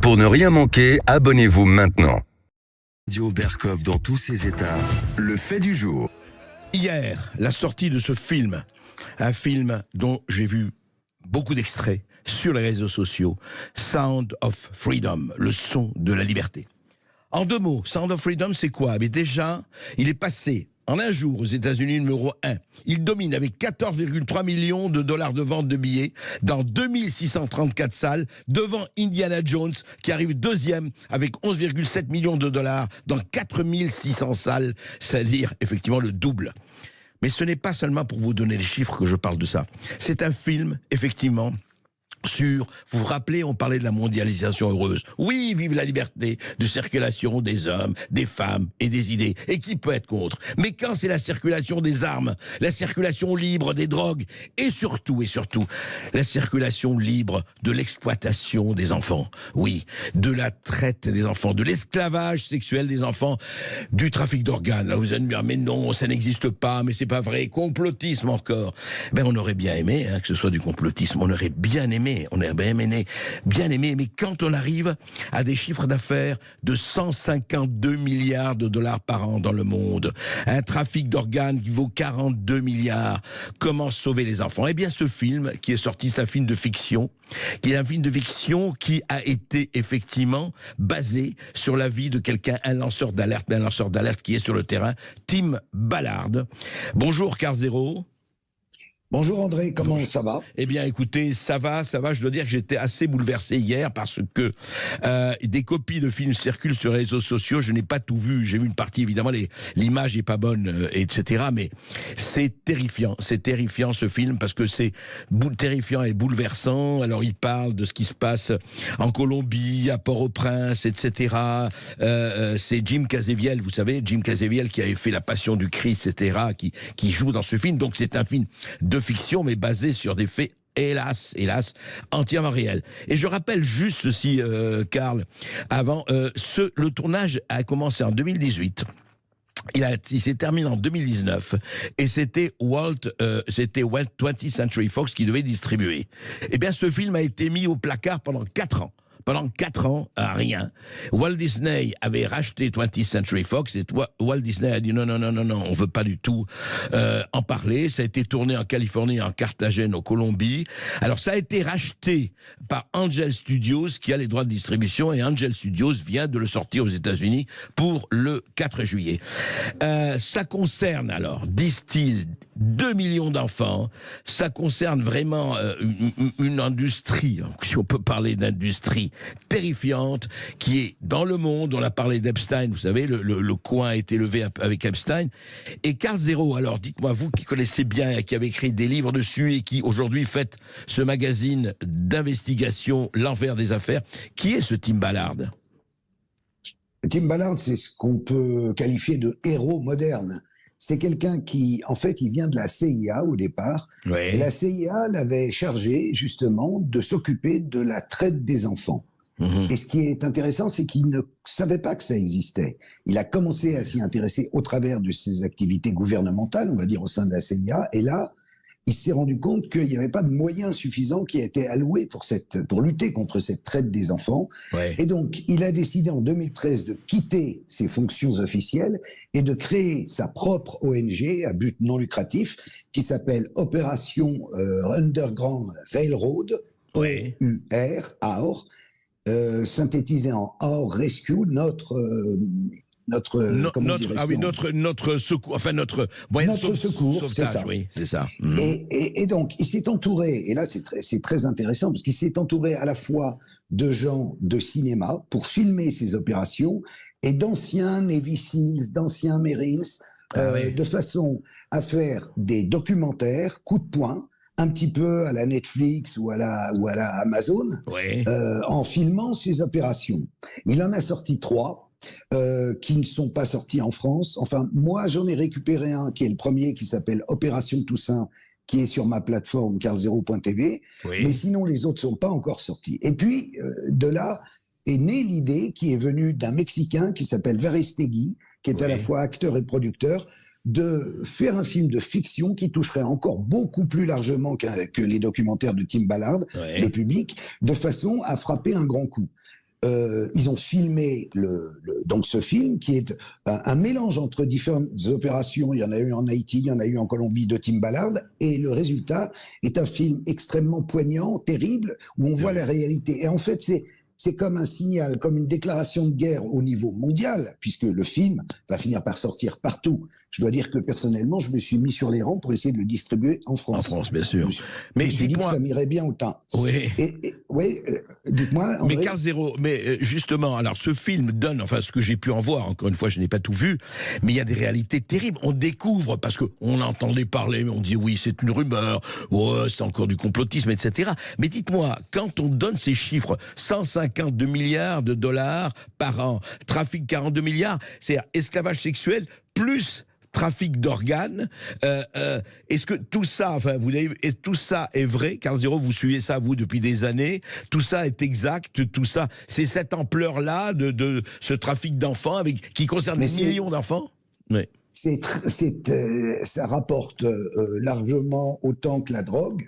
Pour ne rien manquer, abonnez-vous maintenant. Radio Berkov dans tous ses états. Le fait du jour. Hier, la sortie de ce film, un film dont j'ai vu beaucoup d'extraits sur les réseaux sociaux, Sound of Freedom, le son de la liberté. En deux mots, Sound of Freedom, c'est quoi? Mais déjà, il est passé en un jour aux États-Unis numéro 1. Il domine avec 14,3 millions de dollars de vente de billets dans 2634 salles devant Indiana Jones qui arrive deuxième avec 11,7 millions de dollars dans 4600 salles, c'est-à-dire effectivement le double. Mais ce n'est pas seulement pour vous donner les chiffres que je parle de ça. C'est un film, effectivement, vous vous rappelez, on parlait de la mondialisation heureuse. Oui, vive la liberté de circulation des hommes, des femmes et des idées. Et qui peut être contre? Mais quand c'est la circulation des armes, la circulation libre des drogues, et surtout, la circulation libre de l'exploitation des enfants. Oui, de la traite des enfants, de l'esclavage sexuel des enfants, du trafic d'organes. Là, vous allez me dire, mais non, ça n'existe pas, mais c'est pas vrai. Complotisme encore. Ben, on aurait bien aimé que ce soit du complotisme. On aurait bien aimé. On est bien aimé, mais quand on arrive à des chiffres d'affaires de 152 milliards de dollars par an dans le monde, un trafic d'organes qui vaut 42 milliards, comment sauver les enfants? Eh bien, ce film qui est sorti, c'est un film de fiction, qui a été effectivement basé sur la vie de quelqu'un, un lanceur d'alerte qui est sur le terrain, Tim Ballard. Bonjour, Carl Zero. Bonjour André, comment ça va? Eh bien écoutez, ça va, je dois dire que j'étais assez bouleversé hier parce que des copies de films circulent sur les réseaux sociaux, je n'ai pas tout vu, j'ai vu une partie évidemment, l'image n'est pas bonne, etc. Mais c'est terrifiant ce film parce que c'est terrifiant et bouleversant. Alors il parle de ce qui se passe en Colombie, à Port-au-Prince, etc. C'est Jim Caviezel, vous savez, Jim Caviezel qui avait fait La Passion du Christ, etc., qui joue dans ce film, donc c'est un film de fiction, mais basé sur des faits, hélas, entièrement réels. Et je rappelle juste ceci, Carl, avant, le tournage a commencé en 2018. Il s'est terminé en 2019 et c'était Walt 20th Century Fox qui devait distribuer. Eh bien, ce film a été mis au placard pendant 4 ans. Pendant 4 ans, rien. Walt Disney avait racheté 20th Century Fox et Walt Disney a dit non, on veut pas du tout en parler. Ça a été tourné en Californie, en Carthagène, en Colombie. Alors ça a été racheté par Angel Studios qui a les droits de distribution et Angel Studios vient de le sortir aux États-Unis pour le 4 juillet. Ça concerne alors, disent-ils, 2 millions d'enfants. Ça concerne vraiment une industrie, si on peut parler d'industrie, terrifiante, qui est dans le monde. On a parlé d'Epstein, vous savez, le coin a été levé avec Epstein. Et Carl Zero, alors dites-moi, vous qui connaissez bien, qui avez écrit des livres dessus et qui aujourd'hui faites ce magazine d'investigation, L'envers des affaires, qui est ce Tim Ballard? Tim Ballard, c'est ce qu'on peut qualifier de héros moderne. C'est quelqu'un qui, en fait, il vient de la CIA au départ. Ouais. Et la CIA l'avait chargé, justement, de s'occuper de la traite des enfants. Mmh. Et ce qui est intéressant, c'est qu'il ne savait pas que ça existait. Il a commencé à s'y intéresser au travers de ses activités gouvernementales, on va dire, au sein de la CIA. Et là, il s'est rendu compte qu'il n'y avait pas de moyens suffisants qui étaient alloués pour lutter contre cette traite des enfants. Ouais. Et donc, il a décidé en 2013 de quitter ses fonctions officielles et de créer sa propre ONG à but non lucratif qui s'appelle Opération Underground Railroad, ouais. OUR, synthétisé en Our Rescue, notre secours, enfin notre secours, c'est ça. Oui, c'est ça. Mmh. Et donc, il s'est entouré, et là c'est très intéressant, parce qu'il s'est entouré à la fois de gens de cinéma pour filmer ses opérations, et d'anciens Navy Seals, d'anciens Marines, oui. De façon à faire des documentaires, coup de poing, un petit peu à la Netflix ou à la Amazon, oui. En filmant ses opérations. Il en a sorti 3. Qui ne sont pas sortis en France. Enfin, moi, j'en ai récupéré un qui est le premier, qui s'appelle Opération Toussaint, qui est sur ma plateforme carlzero.tv, oui. Mais sinon, les autres ne sont pas encore sortis. Et puis, de là est née l'idée qui est venue d'un Mexicain qui s'appelle Verrestegui, qui est oui. à la fois acteur et producteur, de faire un film de fiction qui toucherait encore beaucoup plus largement que les documentaires de Tim Ballard, oui. le public, de façon à frapper un grand coup. ils ont filmé donc ce film qui est un mélange entre différentes opérations. Il y en a eu en Haïti, il y en a eu en Colombie de Tim Ballard, et le résultat est un film extrêmement poignant, terrible, où on voit la réalité. Et en fait, c'est comme un signal, comme une déclaration de guerre au niveau mondial, puisque le film va finir par sortir partout. Je dois dire que personnellement, je me suis mis sur les rangs pour essayer de le distribuer en France. En France, bien sûr. Mais je me suis dit que ça m'irait bien autant. Oui. Oui, dites-moi. Mais Carl Zero, mais justement, alors ce film donne, enfin ce que j'ai pu en voir, encore une fois, je n'ai pas tout vu, mais il y a des réalités terribles. On découvre, parce qu'on entendait parler, on dit oui, c'est une rumeur, ouais, c'est encore du complotisme, etc. Mais dites-moi, quand on donne ces chiffres, 152 milliards de dollars par an, trafic 42 milliards, c'est esclavage sexuel plus trafic d'organes. Est-ce que tout ça, enfin, tout ça est vrai? Carl Zero, vous suivez ça, vous, depuis des années. Tout ça est exact, tout ça. C'est cette ampleur-là de ce trafic d'enfants qui concerne des millions d'enfants? Oui. Ça rapporte largement autant que la drogue.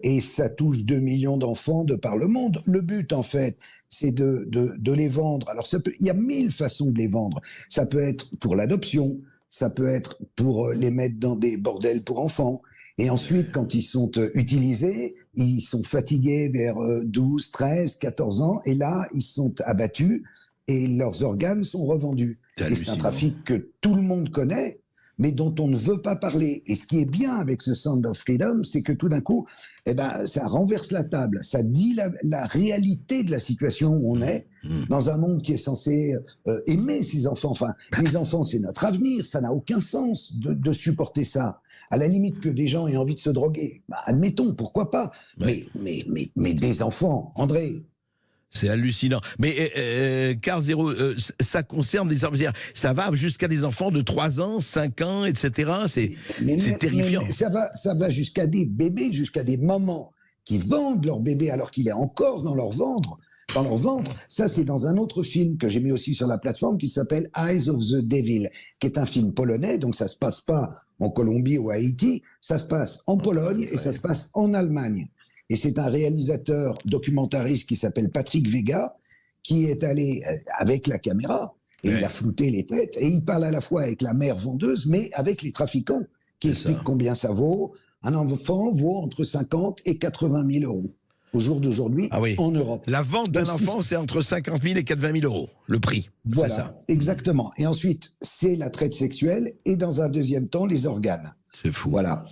Et ça touche 2 millions d'enfants de par le monde. Le but, en fait, c'est de les vendre. Alors, il y a 1000 façons de les vendre. Ça peut être pour l'adoption, ça peut être pour les mettre dans des bordels pour enfants. Et ensuite, quand ils sont utilisés, ils sont fatigués vers 12, 13, 14 ans. Et là, ils sont abattus et leurs organes sont revendus. Et c'est un trafic que tout le monde connaît, mais dont on ne veut pas parler. Et ce qui est bien avec ce Sound of Freedom, c'est que tout d'un coup, ça renverse la table. Ça dit la réalité de la situation où on est, dans un monde qui est censé aimer ses enfants. Enfin, les enfants, c'est notre avenir. Ça n'a aucun sens de supporter ça. À la limite que des gens aient envie de se droguer, admettons, pourquoi pas. Ouais. Mais des enfants, André... C'est hallucinant. Mais Carl Zero, ça concerne des enfants, ça va jusqu'à des enfants de 3 ans, 5 ans, etc. C'est terrifiant. Mais ça va jusqu'à des bébés, jusqu'à des mamans qui vendent leur bébé alors qu'il est encore dans leur ventre. Ça, c'est dans un autre film que j'ai mis aussi sur la plateforme qui s'appelle Eyes of the Devil, qui est un film polonais, donc ça se passe pas en Colombie ou à Haïti, ça se passe en Pologne et ça se passe en Allemagne. Et c'est un réalisateur documentariste qui s'appelle Patrick Vega, qui est allé avec la caméra, et il a flouté les têtes, et il parle à la fois avec la mère vendeuse, mais avec les trafiquants, qui expliquent combien ça vaut. Un enfant vaut entre 50 et 80 000 euros au jour d'aujourd'hui en Europe. La vente d'un enfant, c'est entre 50 000 et 80 000 euros, le prix. Voilà, ça. Exactement. Et ensuite, c'est la traite sexuelle, et dans un deuxième temps, les organes. C'est fou. Voilà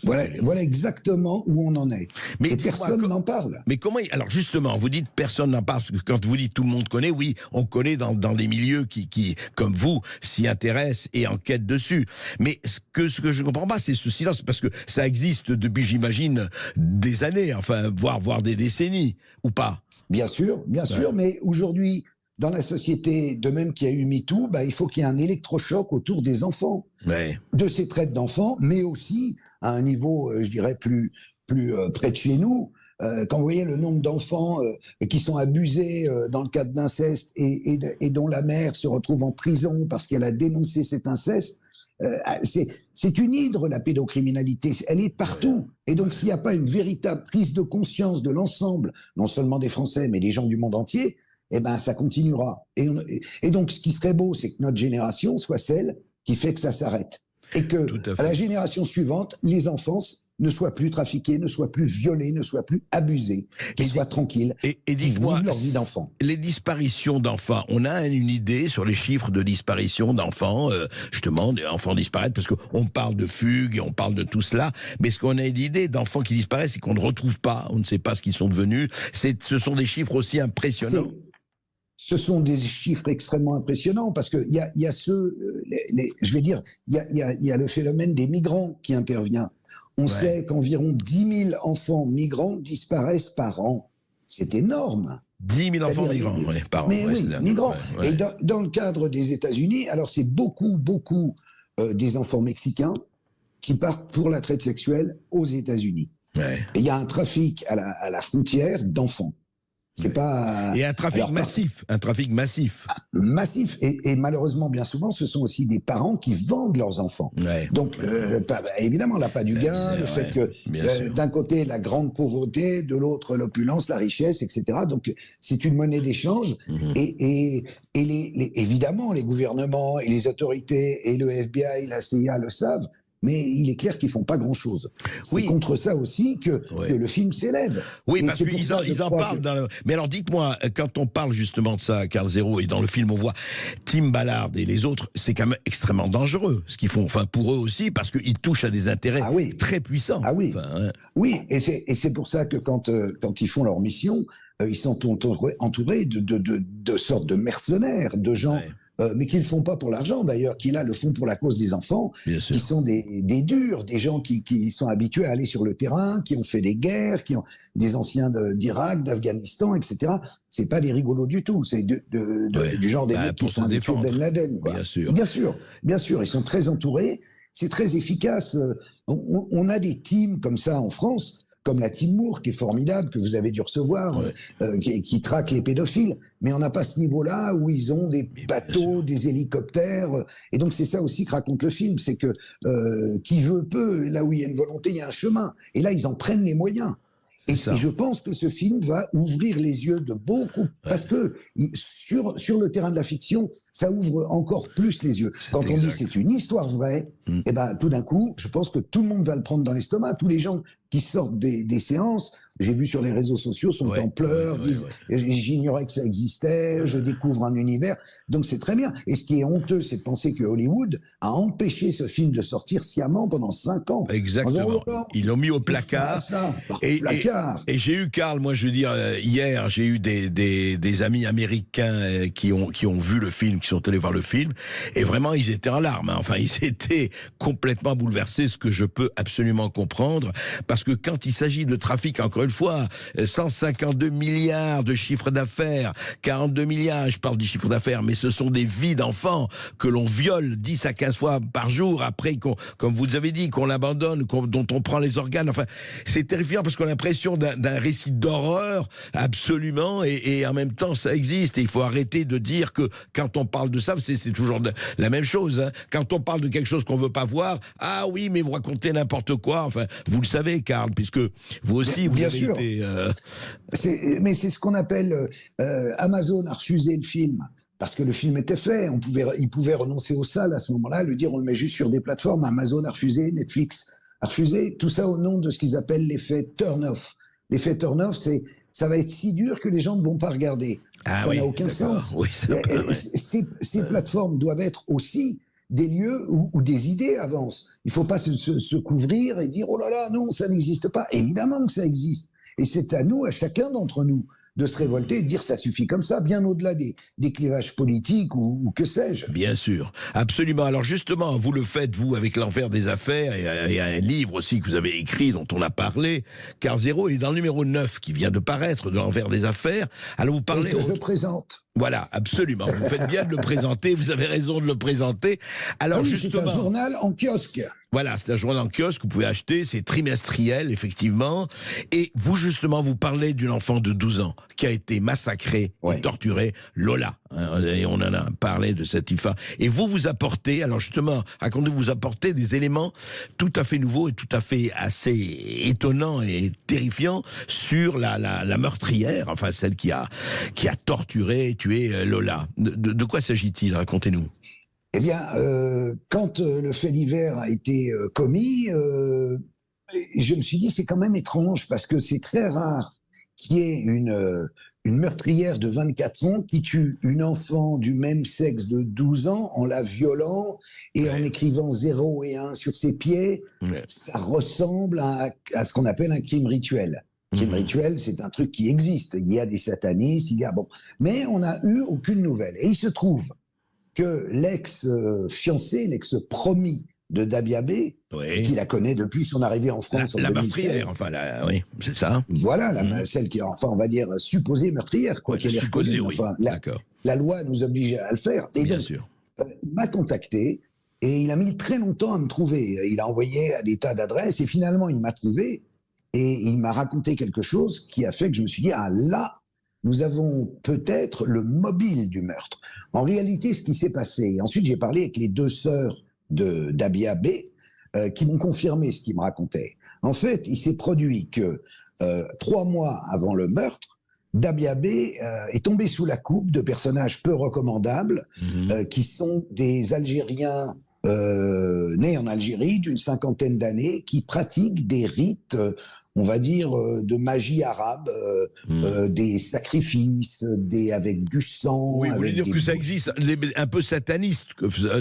exactement où on en est. Mais personne n'en parle. Mais comment... Alors justement, vous dites personne n'en parle, parce que quand vous dites tout le monde connaît, oui, on connaît dans des milieux qui, comme vous, s'y intéressent et enquêtent dessus. Mais ce que je ne comprends pas, c'est ce silence, parce que ça existe depuis, j'imagine, des années, enfin, voire des décennies, ou pas? Bien sûr, mais aujourd'hui... Dans la société, de même qu'il y a eu MeToo, il faut qu'il y ait un électrochoc autour des enfants, de ces traites d'enfants, mais aussi à un niveau, je dirais, plus près de chez nous. Quand vous voyez le nombre d'enfants qui sont abusés dans le cadre d'inceste et dont la mère se retrouve en prison parce qu'elle a dénoncé cet inceste, c'est une hydre, la pédocriminalité, elle est partout. Et donc s'il n'y a pas une véritable prise de conscience de l'ensemble, non seulement des Français, mais des gens du monde entier, ça continuera. Et donc, ce qui serait beau, c'est que notre génération soit celle qui fait que ça s'arrête. Et que, à la génération suivante, les enfants ne soient plus trafiqués, ne soient plus violés, ne soient plus abusés, qu'ils soient tranquilles, qu'ils vivent leur vie d'enfant. Les disparitions d'enfants, on a une idée sur les chiffres de disparition d'enfants, justement, des enfants disparaissent, parce qu'on parle de fugues et on parle de tout cela, mais est-ce qu'on a une idée d'enfants qui disparaissent et qu'on ne retrouve pas, on ne sait pas ce qu'ils sont devenus? Ce sont des chiffres aussi impressionnants. Ce sont des chiffres extrêmement impressionnants parce que il y a le phénomène des migrants qui intervient. On sait qu'environ 10 000 enfants migrants disparaissent par an. C'est énorme. 10 000 enfants migrants, par an. Mais oui, migrants. Et dans le cadre des États-Unis, alors c'est beaucoup des enfants mexicains qui partent pour la traite sexuelle aux États-Unis. Et il y a un trafic à la frontière d'enfants. C'est pas... Et un trafic massif. massif. Et malheureusement, bien souvent, ce sont aussi des parents qui vendent leurs enfants. Ouais. Donc, évidemment, l'appât du gain, le fait que d'un côté, la grande pauvreté, de l'autre, l'opulence, la richesse, etc. Donc, c'est une monnaie d'échange. Et évidemment, les gouvernements et les autorités et le FBI, la CIA le savent. Mais il est clair qu'ils font pas grand-chose. C'est contre ça aussi que le film s'élève. Oui, parce qu'ils en parlent. Mais alors, dites-moi, quand on parle justement de ça, Carl Zero, et dans le film, on voit Tim Ballard et les autres, c'est quand même extrêmement dangereux, ce qu'ils font. Enfin, pour eux aussi, parce qu'ils touchent à des intérêts très puissants. Ah oui. Enfin, oui, et c'est pour ça que quand ils font leur mission, ils sont entourés de sortes de mercenaires, de gens... mais qui ne le font pas pour l'argent d'ailleurs, qui là le font pour la cause des enfants, qui sont des durs, des gens qui sont habitués à aller sur le terrain, qui ont fait des guerres, qui ont des anciens d'Irak, d'Afghanistan, etc. C'est pas des rigolos du tout, c'est du genre des mecs qui sont habitués au Ben Laden. Quoi. Bien sûr, ils sont très entourés, c'est très efficace. On a des teams comme ça en France, comme la Team Moore, qui est formidable, que vous avez dû recevoir, qui traque les pédophiles. Mais on n'a pas ce niveau-là où ils ont des bateaux, des hélicoptères. Et donc, c'est ça aussi que raconte le film, c'est que qui veut peut, là où il y a une volonté, il y a un chemin. Et là, ils en prennent les moyens. Et je pense que ce film va ouvrir les yeux de beaucoup, parce que sur le terrain de la fiction, ça ouvre encore plus les yeux. Quand on dit c'est une histoire vraie, et ben tout d'un coup, je pense que tout le monde va le prendre dans l'estomac. Tous les gens qui sortent des séances, j'ai vu sur les réseaux sociaux, sont en pleurs, disent j'ignorais que ça existait, je découvre un univers. Donc c'est très bien. Et ce qui est honteux, c'est de penser que Hollywood a empêché ce film de sortir sciemment pendant 5 ans. Exactement. Ils l'ont mis au placard. Et j'ai eu, Carl, moi je veux dire, hier, j'ai eu des amis américains qui ont vu le film, qui sont allés voir le film, et vraiment ils étaient en larmes. Hein. Enfin, ils étaient complètement bouleversés, ce que je peux absolument comprendre, parce que quand il s'agit de trafic, encore une fois, 152 milliards de chiffre d'affaires, 42 milliards, je parle du chiffre d'affaires, mais ce sont des vies d'enfants que l'on viole 10 à 15 fois par jour, après, comme vous avez dit, qu'on l'abandonne, dont on prend les organes. Enfin, c'est terrifiant parce qu'on a l'impression d'un récit d'horreur, absolument, et en même temps, ça existe. Et il faut arrêter de dire que quand on parle de ça, c'est toujours la même chose. Hein. Quand on parle de quelque chose qu'on veut pas voir, ah oui, mais vous racontez n'importe quoi. Enfin, vous le savez, Carl, puisque vous aussi, vous avez été... Mais c'est ce qu'on appelle... Amazon a refusé le film. Parce que le film était fait, ils pouvaient renoncer aux salles à ce moment-là, le dire on le met juste sur des plateformes. Amazon a refusé, Netflix a refusé, tout ça au nom de ce qu'ils appellent l'effet turn-off. L'effet turn-off, ça va être si dur que les gens ne vont pas regarder. Ça n'a aucun sens. Oui, ces plateformes doivent être aussi des lieux où des idées avancent. Il ne faut pas se couvrir et dire oh là là, non, ça n'existe pas. Évidemment que ça existe. Et c'est à nous, à chacun d'entre nous, de se révolter et de dire ça suffit comme ça, bien au-delà des clivages politiques ou que sais-je. Bien sûr, absolument. Alors justement, vous le faites, vous, avec l'enfer des affaires, et un livre aussi que vous avez écrit, dont on a parlé, Carl Zero, et dans le numéro 9 qui vient de paraître, de l'enfer des affaires, alors vous parlez... Et que je présente. Voilà, absolument. Vous faites bien de le présenter, vous avez raison de le présenter. Alors justement... c'est un journal en kiosque. Voilà, c'est un journal en kiosque que vous pouvez acheter, c'est trimestriel, effectivement. Et vous, justement, vous parlez d'une enfant de 12 ans qui a été massacrée et torturée, Lola. Et on en a parlé de cette IFA. Et vous apportez, alors justement, racontez-vous apportez des éléments tout à fait nouveaux et tout à fait assez étonnants et terrifiants sur la meurtrière, enfin celle qui a torturé et tué Lola. De quoi s'agit-il? Racontez-nous. Eh bien, quand le fait divers a été commis, je me suis dit c'est quand même étrange parce que c'est très rare qu'il y ait une meurtrière de 24 ans qui tue une enfant du même sexe de 12 ans en la violant et en écrivant 0 et 1 sur ses pieds. Ça ressemble à ce qu'on appelle un crime rituel. Crime rituel, c'est un truc qui existe. Il y a des satanistes, mais on n'a eu aucune nouvelle. Et il se trouve que l'ex-fiancé, l'ex-promis de Dabiabé, qui la connaît depuis son arrivée en France en 2016. La meurtrière, enfin, oui, c'est ça. Voilà, celle qui est, enfin, on va dire, supposée meurtrière, quoi qu'elle est reconnue. Enfin, la loi nous oblige à le faire. Et bien donc, sûr. Il m'a contacté et il a mis très longtemps à me trouver. Il a envoyé à des tas d'adresses et finalement, il m'a trouvé et il m'a raconté quelque chose qui a fait que je me suis dit, ah là, nous avons peut-être le mobile du meurtre. En réalité, ce qui s'est passé, et ensuite j'ai parlé avec les deux sœurs de Dabia B, qui m'ont confirmé ce qu'ils me racontaient. En fait, il s'est produit que 3 mois avant le meurtre, Dabia B est tombé sous la coupe de personnages peu recommandables, qui sont des Algériens nés en Algérie d'une 50aine d'années, qui pratiquent des rites, on va dire, de magie arabe, des sacrifices, avec du sang. Oui, vous voulez dire que ça bouches. existe, un peu sataniste,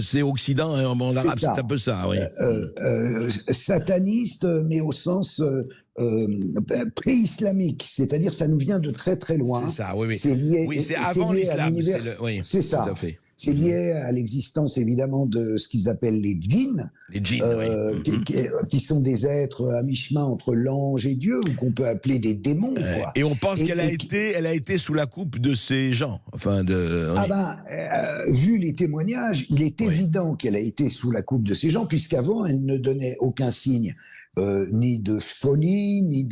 c'est Occident, hein, en arabe, c'est un peu ça, oui. Sataniste, mais au sens pré-islamique, c'est-à-dire ça nous vient de très très loin. C'est ça, oui, oui. C'est lié, oui, c'est avant l'islam. Oui, c'est ça. Tout à fait. C'est lié à l'existence évidemment de ce qu'ils appellent les djinns, qui sont des êtres à mi-chemin entre l'ange et Dieu, ou qu'on peut appeler des démons. Quoi. Et on pense qu'elle a été sous la coupe de ces gens. Enfin, vu les témoignages, il est évident qu'elle a été sous la coupe de ces gens, puisqu'avant, elle ne donnait aucun signe, ni de folie, ni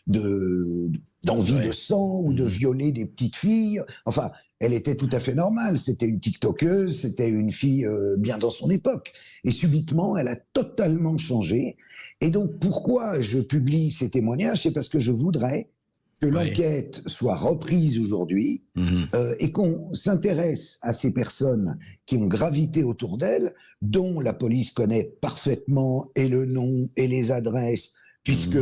d'envie de sang, ou de violer des petites filles. Enfin, elle était tout à fait normale, c'était une tiktokeuse, c'était une fille bien dans son époque. Et subitement, elle a totalement changé. Et donc, pourquoi je publie ces témoignages? C'est parce que je voudrais que l'enquête soit reprise aujourd'hui et qu'on s'intéresse à ces personnes qui ont gravité autour d'elle, dont la police connaît parfaitement et le nom et les adresses, puisque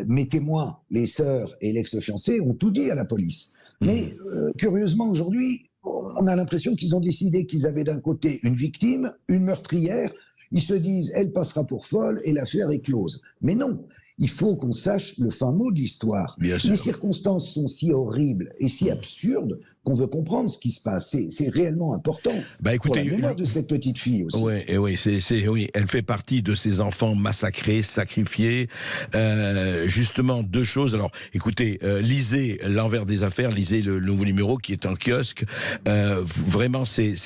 mes témoins, les sœurs et l'ex-fiancé, ont tout dit à la police. Mais curieusement, aujourd'hui, on a l'impression qu'ils ont décidé qu'ils avaient d'un côté une victime, une meurtrière. Ils se disent, elle passera pour folle et l'affaire est close. Mais non, il faut qu'on sache le fin mot de l'histoire. Les circonstances sont si horribles et si absurdes qu'on veut comprendre ce qui se passe. C'est réellement important pour la mémoire de cette petite fille aussi. Oui, elle fait partie de ces enfants massacrés, sacrifiés. Justement, 2 choses. Alors, écoutez, lisez L'envers des affaires, lisez le nouveau numéro qui est en kiosque. Vraiment, c'est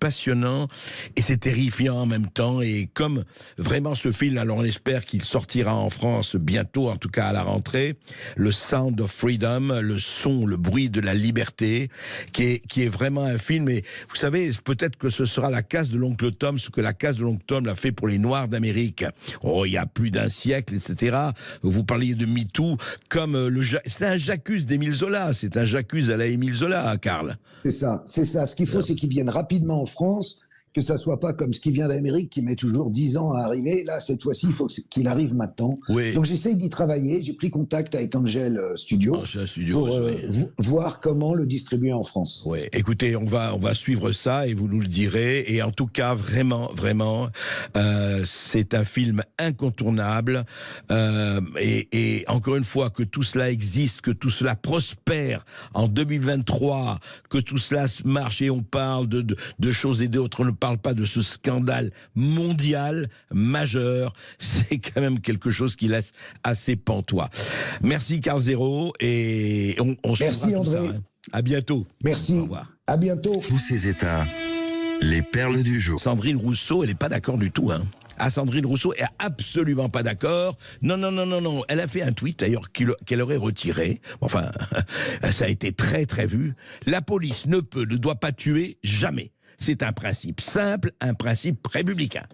passionnant et c'est terrifiant en même temps, et comme vraiment ce film, alors on espère qu'il sortira en France bientôt, en tout cas à la rentrée, le Sound of Freedom, le son, le bruit de la liberté, qui est vraiment un film. Et vous savez, peut-être que ce sera la case de l'oncle Tom, ce que la case de l'oncle Tom l'a fait pour les Noirs d'Amérique. Il y a plus d'un siècle, etc. Vous parliez de MeToo, comme c'est un J'accuse d'Émile Zola, c'est un J'accuse à la Émile Zola, Karl. C'est ça. Ce qu'il faut, c'est qu'ils viennent rapidement en France, que ça soit pas comme ce qui vient d'Amérique, qui met toujours 10 ans à arriver. Là, cette fois-ci, il faut qu'il arrive maintenant. Donc, j'essaye d'y travailler. J'ai pris contact avec Angel Studio pour voir comment le distribuer en France. Oui, écoutez, on va suivre ça et vous nous le direz. Et en tout cas, vraiment, c'est un film incontournable. Et encore une fois, que tout cela existe, que tout cela prospère en 2023, que tout cela marche, et on parle de choses et d'autres. On ne parle pas de ce scandale mondial majeur. C'est quand même quelque chose qui laisse assez pantois. Merci Karl Zéro, et on se Merci André. tout ça, hein. À bientôt. Merci. Au revoir. À bientôt. Tous ces états, les perles du jour. Sandrine Rousseau, elle n'est pas d'accord du tout, hein. Sandrine Rousseau est absolument pas d'accord. Non. Elle a fait un tweet d'ailleurs qu'elle aurait retiré. Enfin, ça a été très très vu. La police ne doit pas tuer jamais. C'est un principe simple, un principe républicain.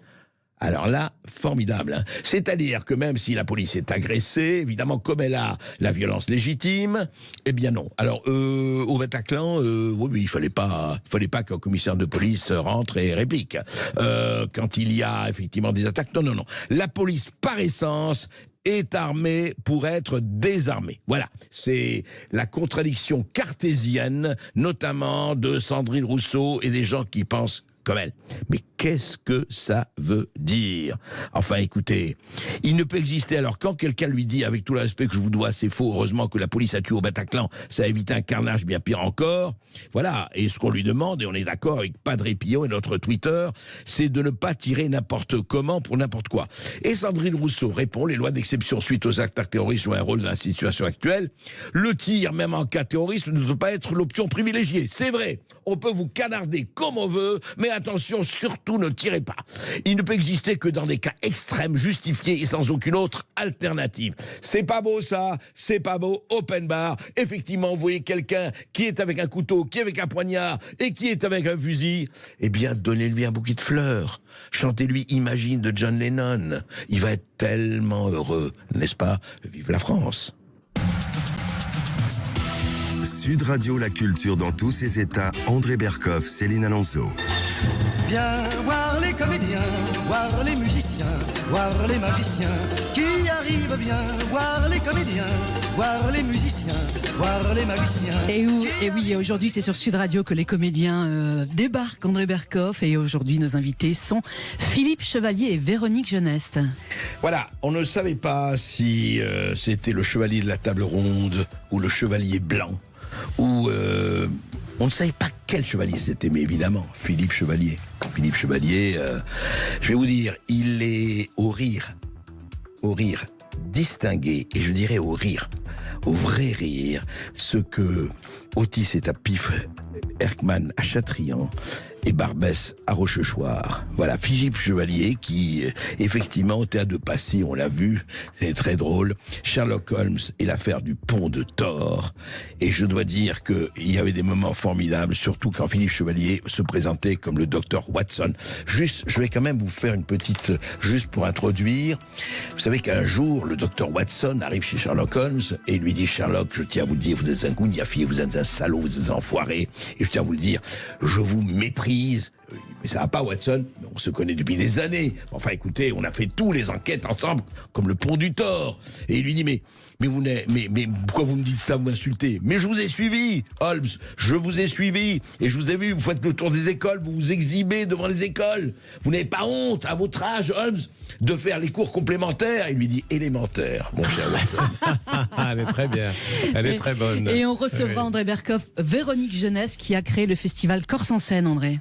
Alors là, formidable, hein. C'est-à-dire que même si la police est agressée, évidemment, comme elle a la violence légitime, eh bien non. Alors, au Bataclan, oui, il fallait pas qu'un commissaire de police rentre et réplique. Quand il y a effectivement des attaques, non. La police, par essence, est armée pour être désarmée. Voilà, c'est la contradiction cartésienne, notamment de Sandrine Rousseau et des gens qui pensent comme elle. Mais qu'est-ce que ça veut dire? Enfin, écoutez, il ne peut exister. Alors, quand quelqu'un lui dit, avec tout le respect que je vous dois, c'est faux, heureusement que la police a tué au Bataclan, ça a évité un carnage bien pire encore. Voilà, et ce qu'on lui demande, et on est d'accord avec Padre Pio et notre Twitter, c'est de ne pas tirer n'importe comment pour n'importe quoi. Et Sandrine Rousseau répond, les lois d'exception suite aux actes terroristes jouent un rôle dans la situation actuelle. Le tir, même en cas terroriste, ne doit pas être l'option privilégiée. C'est vrai, on peut vous canarder comme on veut, mais attention, surtout surtout ne tirez pas. Il ne peut exister que dans des cas extrêmes, justifiés et sans aucune autre alternative. C'est pas beau ça, c'est pas beau, open bar. Effectivement, vous voyez quelqu'un qui est avec un couteau, qui est avec un poignard et qui est avec un fusil, eh bien, donnez-lui un bouquet de fleurs. Chantez-lui Imagine de John Lennon. Il va être tellement heureux, n'est-ce pas? Vive la France. Sud Radio, la culture dans tous ses états. André Berkoff, Céline Alonso. Viens voir les comédiens, voir les musiciens, voir les magiciens qui arrivent bien, voir les comédiens, voir les musiciens, voir les magiciens. Et oui, aujourd'hui c'est sur Sud Radio que les comédiens débarquent, André Berkoff, et aujourd'hui nos invités sont Philippe Chevalier et Véronique Geneste. Voilà, on ne savait pas si c'était le chevalier de la table ronde ou le chevalier blanc, ou on ne savait pas quel chevalier c'était, mais évidemment, Philippe Chevalier. Philippe Chevalier, je vais vous dire, il est au rire distingué, et je dirais au vrai rire, ce que Otis est à Pif, Erckmann à Châtillon et Barbès à Rochechouart. Voilà, Philippe Chevalier qui, effectivement, au théâtre de Passy, on l'a vu, c'est très drôle. Sherlock Holmes et l'affaire du pont de Thor. Et je dois dire qu'il y avait des moments formidables, surtout quand Philippe Chevalier se présentait comme le docteur Watson. Juste, je vais quand même vous faire une petite, juste pour introduire. Vous savez qu'un jour, le docteur Watson arrive chez Sherlock Holmes et lui dit: Sherlock, je tiens à vous le dire, vous êtes un gougnafier, vous êtes un salaud, vous êtes un enfoiré, et je tiens à vous le dire, je vous méprise. Mais ça va pas, Watson, on se connaît depuis des années. Enfin, écoutez, on a fait tous les enquêtes ensemble, comme le pont du Thor. Et il lui dit, mais pourquoi vous me dites ça, vous m'insultez? Mais je vous ai suivi, Holmes, je vous ai suivi, et je vous ai vu, vous faites le tour des écoles, vous vous exhibez devant les écoles. Vous n'avez pas honte, à votre âge, Holmes, de faire les cours complémentaires? Il lui dit élémentaire, mon cher Watson. Elle est très bien, elle est très bonne. Et on recevra, André Berkoff, Véronique Geneste, qui a créé le festival Corse en scène, André.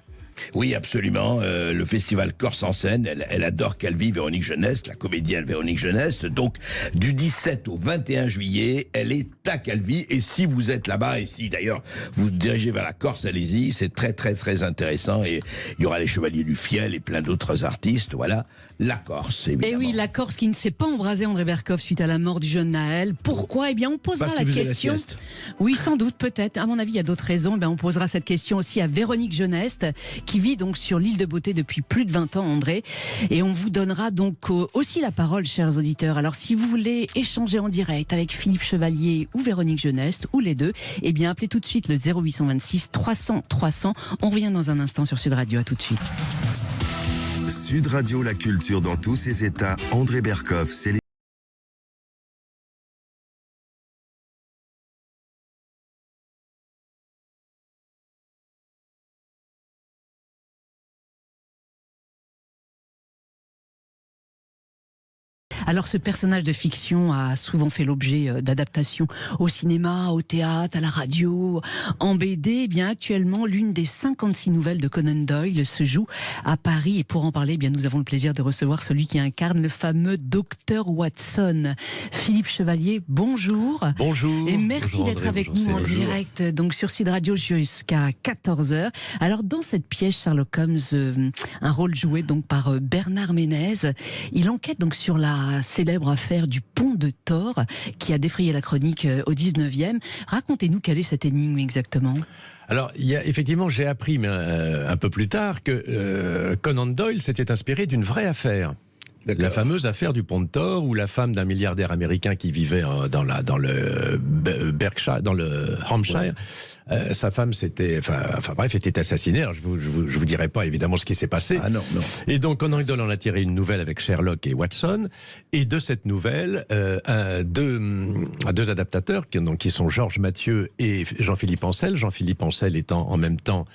Oui, absolument. Le festival Corse en scène, elle adore Calvi, Véronique Geneste, la comédienne Véronique Geneste. Donc, du 17 au 21 juillet, elle est à Calvi. Et si vous êtes là-bas, et si d'ailleurs vous vous dirigez vers la Corse, allez-y. C'est très, très, très intéressant. Et il y aura les Chevaliers du Fiel et plein d'autres artistes. Voilà, la Corse, évidemment. Et oui, la Corse qui ne s'est pas embrasée, André Berkoff, suite à la mort du jeune Naël. Pourquoi? Eh bien, on posera la question. Oui, sans doute, peut-être. À mon avis, il y a d'autres raisons. Eh bien, on posera cette question aussi à Véronique Geneste, qui vit donc sur l'île de Beauté depuis plus de 20 ans, André. Et on vous donnera donc aussi la parole, chers auditeurs. Alors, si vous voulez échanger en direct avec Philippe Chevalier ou Véronique Geneste, ou les deux, eh bien, appelez tout de suite le 0826 300 300. On revient dans un instant sur Sud Radio. À tout de suite. Sud Radio, la culture dans tous ses états. André Berkoff, Céline. Alors ce personnage de fiction a souvent fait l'objet d'adaptations au cinéma, au théâtre, à la radio, en BD. Eh bien actuellement, l'une des 56 nouvelles de Conan Doyle se joue à Paris. Et pour en parler, eh bien nous avons le plaisir de recevoir celui qui incarne le fameux Dr Watson. Philippe Chevalier, bonjour. Bonjour. Et merci d'être avec nous en direct donc sur Sud Radio jusqu'à 14h. Alors dans cette pièce, Sherlock Holmes, un rôle joué donc par Bernard Ménez, il enquête donc sur la célèbre affaire du pont de Thor qui a défrayé la chronique au 19e. Racontez-nous quelle est cette énigme exactement. Alors, effectivement, j'ai appris un peu plus tard que Conan Doyle s'était inspiré d'une vraie affaire. La fameuse affaire du pont de Thor, où la femme d'un milliardaire américain qui vivait dans le Berkshire, dans le Hampshire, sa femme était assassinée. Alors je vous dirai pas évidemment ce qui s'est passé. Ah non, non. Et donc Conan Doyle en a tiré une nouvelle avec Sherlock et Watson. Et de cette nouvelle, deux adaptateurs qui sont Georges Mathieu et Jean-Philippe Ancel. Jean-Philippe Ancel étant en même temps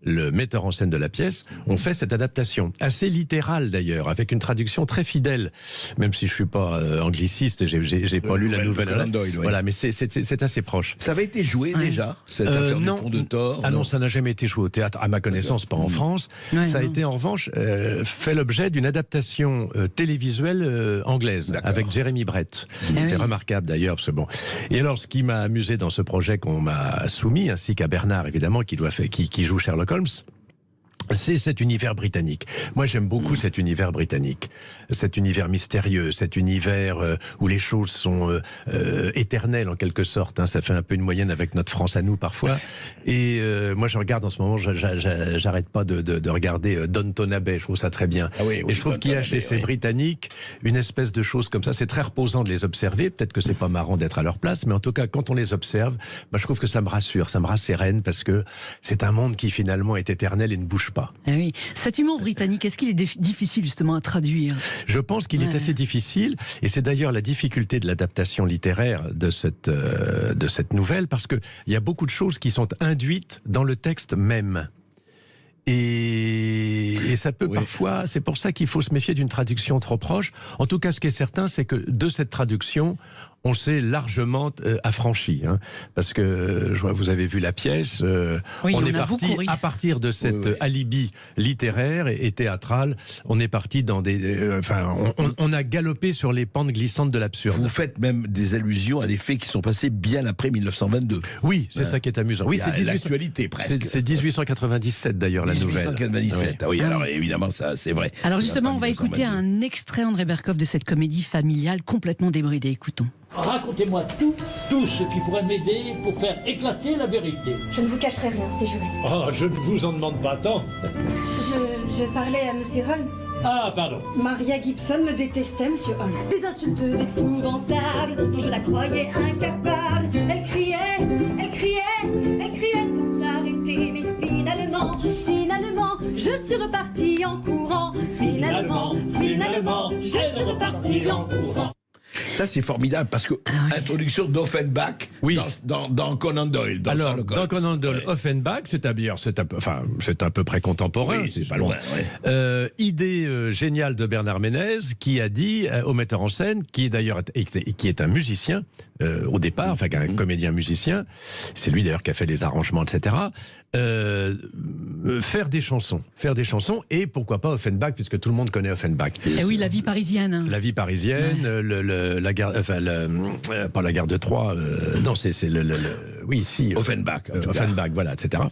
le metteur en scène de la pièce, ont fait cette adaptation, assez littérale d'ailleurs, avec une traduction très fidèle, même si je suis pas angliciste, j'ai pas lu la nouvelle. Doyle, oui. Voilà, mais c'est assez proche. Ça avait été joué déjà, cette affaire du pont de Thor? Ah non, ça n'a jamais été joué au théâtre, à ma connaissance, pas en France. Ouais, ça a été en revanche fait l'objet d'une adaptation télévisuelle anglaise, avec Jeremy Brett. C'est remarquable d'ailleurs, parce que bon. Et alors, ce qui m'a amusé dans ce projet qu'on m'a soumis, ainsi qu'à Bernard évidemment, qui joue Sherlock Holmes, c'est cet univers britannique. Moi, j'aime beaucoup cet univers britannique. Cet univers mystérieux, cet univers où les choses sont éternelles en quelque sorte. Hein. Ça fait un peu une moyenne avec notre France à nous parfois. Et moi, je regarde en ce moment, j'arrête pas de regarder Downton Abbey. Je trouve ça très bien. Ah oui, oui, et je trouve qu'il y a chez ces Britanniques une espèce de chose comme ça. C'est très reposant de les observer. Peut-être que c'est pas marrant d'être à leur place, mais en tout cas, quand on les observe, je trouve que ça me rassure, ça me rassérène parce que c'est un monde qui finalement est éternel et ne bouge pas. Ah oui. Cet humour britannique, est-ce qu'il est difficile justement à traduire ? Je pense qu'il est assez difficile, et c'est d'ailleurs la difficulté de l'adaptation littéraire de cette nouvelle, parce qu'il y a beaucoup de choses qui sont induites dans le texte même. Et ça peut parfois, c'est pour ça qu'il faut se méfier d'une traduction trop proche. En tout cas, ce qui est certain, c'est que de cette traduction, on s'est largement affranchi, hein, parce que je vois, vous avez vu la pièce. On est parti à partir de cet alibi littéraire et théâtral. On est parti dans on a galopé sur les pentes glissantes de l'absurde. Vous faites même des allusions à des faits qui sont passés bien après 1922. Oui, c'est ça qui est amusant. Oui, c'est l'actualité presque. C'est 1897 d'ailleurs la nouvelle. 1897. Oui, alors évidemment ça, c'est vrai. Alors justement, on va écouter un extrait, André Berkoff, de cette comédie familiale complètement débridée. Écoutons. Racontez-moi tout ce qui pourrait m'aider pour faire éclater la vérité. Je ne vous cacherai rien, c'est juré. Oh, je ne vous en demande pas tant. Je parlais à Monsieur Holmes. Ah, pardon. Maria Gibson me détestait, Monsieur Holmes. Des insulteuses épouvantables dont je la croyais incapable. Elle criait sans s'arrêter. Mais finalement, je suis reparti en courant. Finalement, je suis reparti en courant. Ça, c'est formidable parce que introduction d'Offenbach dans Conan Doyle. Dans Conan Doyle, Offenbach, c'est à peu près contemporain. Oui, c'est pas loin. Idée géniale de Bernard Ménez qui a dit au metteur en scène, qui est d'ailleurs qui est un musicien au départ, un comédien musicien. C'est lui d'ailleurs qui a fait les arrangements, etc. Faire des chansons et pourquoi pas Offenbach puisque tout le monde connaît Offenbach. Et oui, la vie parisienne. La vie parisienne, la gare, pas la gare de Troyes, non, c'est Offenbach, Offenbach, voilà, etc.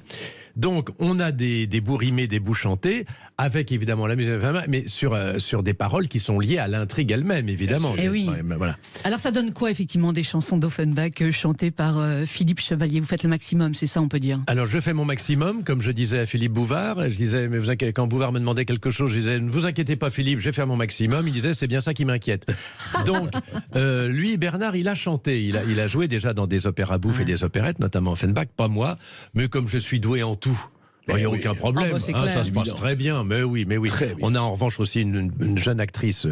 Donc, on a des bouts rimés, des bouts chantés, avec évidemment la musique, mais sur des paroles qui sont liées à l'intrigue elle-même, évidemment. Et oui. Voilà. Alors, ça donne quoi, effectivement, des chansons d'Offenbach chantées par Philippe Chevalier? Vous faites le maximum, c'est ça, on peut dire? Alors, je fais mon maximum, comme je disais à Philippe Bouvard. Je disais, mais quand Bouvard me demandait quelque chose, je disais, ne vous inquiétez pas, Philippe, je vais faire mon maximum. Il disait, c'est bien ça qui m'inquiète. Donc, lui, Bernard, il a chanté. Il a joué déjà dans des opéras bouffes et des opérettes, notamment Offenbach, pas moi, mais comme je suis doué en tout. Il n'y a aucun problème, ça se passe très bien, mais oui. On a en revanche aussi une jeune actrice,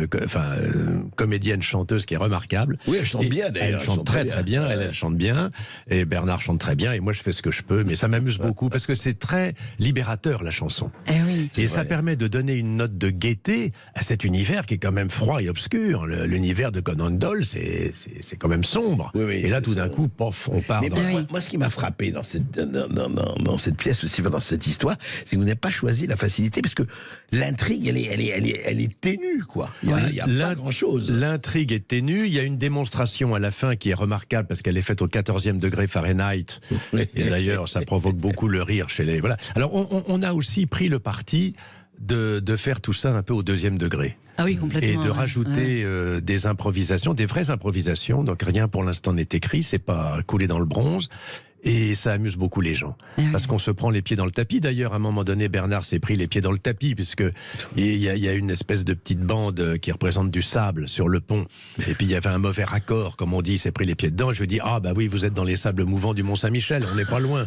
comédienne, chanteuse qui est remarquable. Oui, elle chante bien d'ailleurs. Elle chante très bien, elle chante bien, et Bernard chante très bien, et moi je fais ce que je peux, mais ça m'amuse beaucoup, parce que c'est très libérateur la chanson. Et ça permet de donner une note de gaieté à cet univers qui est quand même froid et obscur. L'univers de Conan Doyle, c'est quand même sombre. Et là tout d'un coup, pof, on part. Moi, ce qui m'a frappé dans cette pièce aussi, dans cette histoire, c'est que vous n'avez pas choisi la facilité, parce que l'intrigue, elle est ténue, quoi. Il y a pas grand-chose. L'intrigue est ténue. Il y a une démonstration à la fin qui est remarquable parce qu'elle est faite au 14e degré Fahrenheit. Et d'ailleurs, ça provoque beaucoup le rire chez les. Voilà. Alors, on a aussi pris le parti de faire tout ça un peu au 2e degré. Ah oui, complètement. Et de rajouter des improvisations, des vraies improvisations. Donc rien pour l'instant n'est écrit, c'est pas coulé dans le bronze. Et ça amuse beaucoup les gens. Parce qu'on se prend les pieds dans le tapis. D'ailleurs, à un moment donné, Bernard s'est pris les pieds dans le tapis, puisque il y a une espèce de petite bande qui représente du sable sur le pont. Et puis il y avait un mauvais raccord, comme on dit, il s'est pris les pieds dedans. Je lui dis, ah bah oui, vous êtes dans les sables mouvants du Mont-Saint-Michel, on n'est pas loin.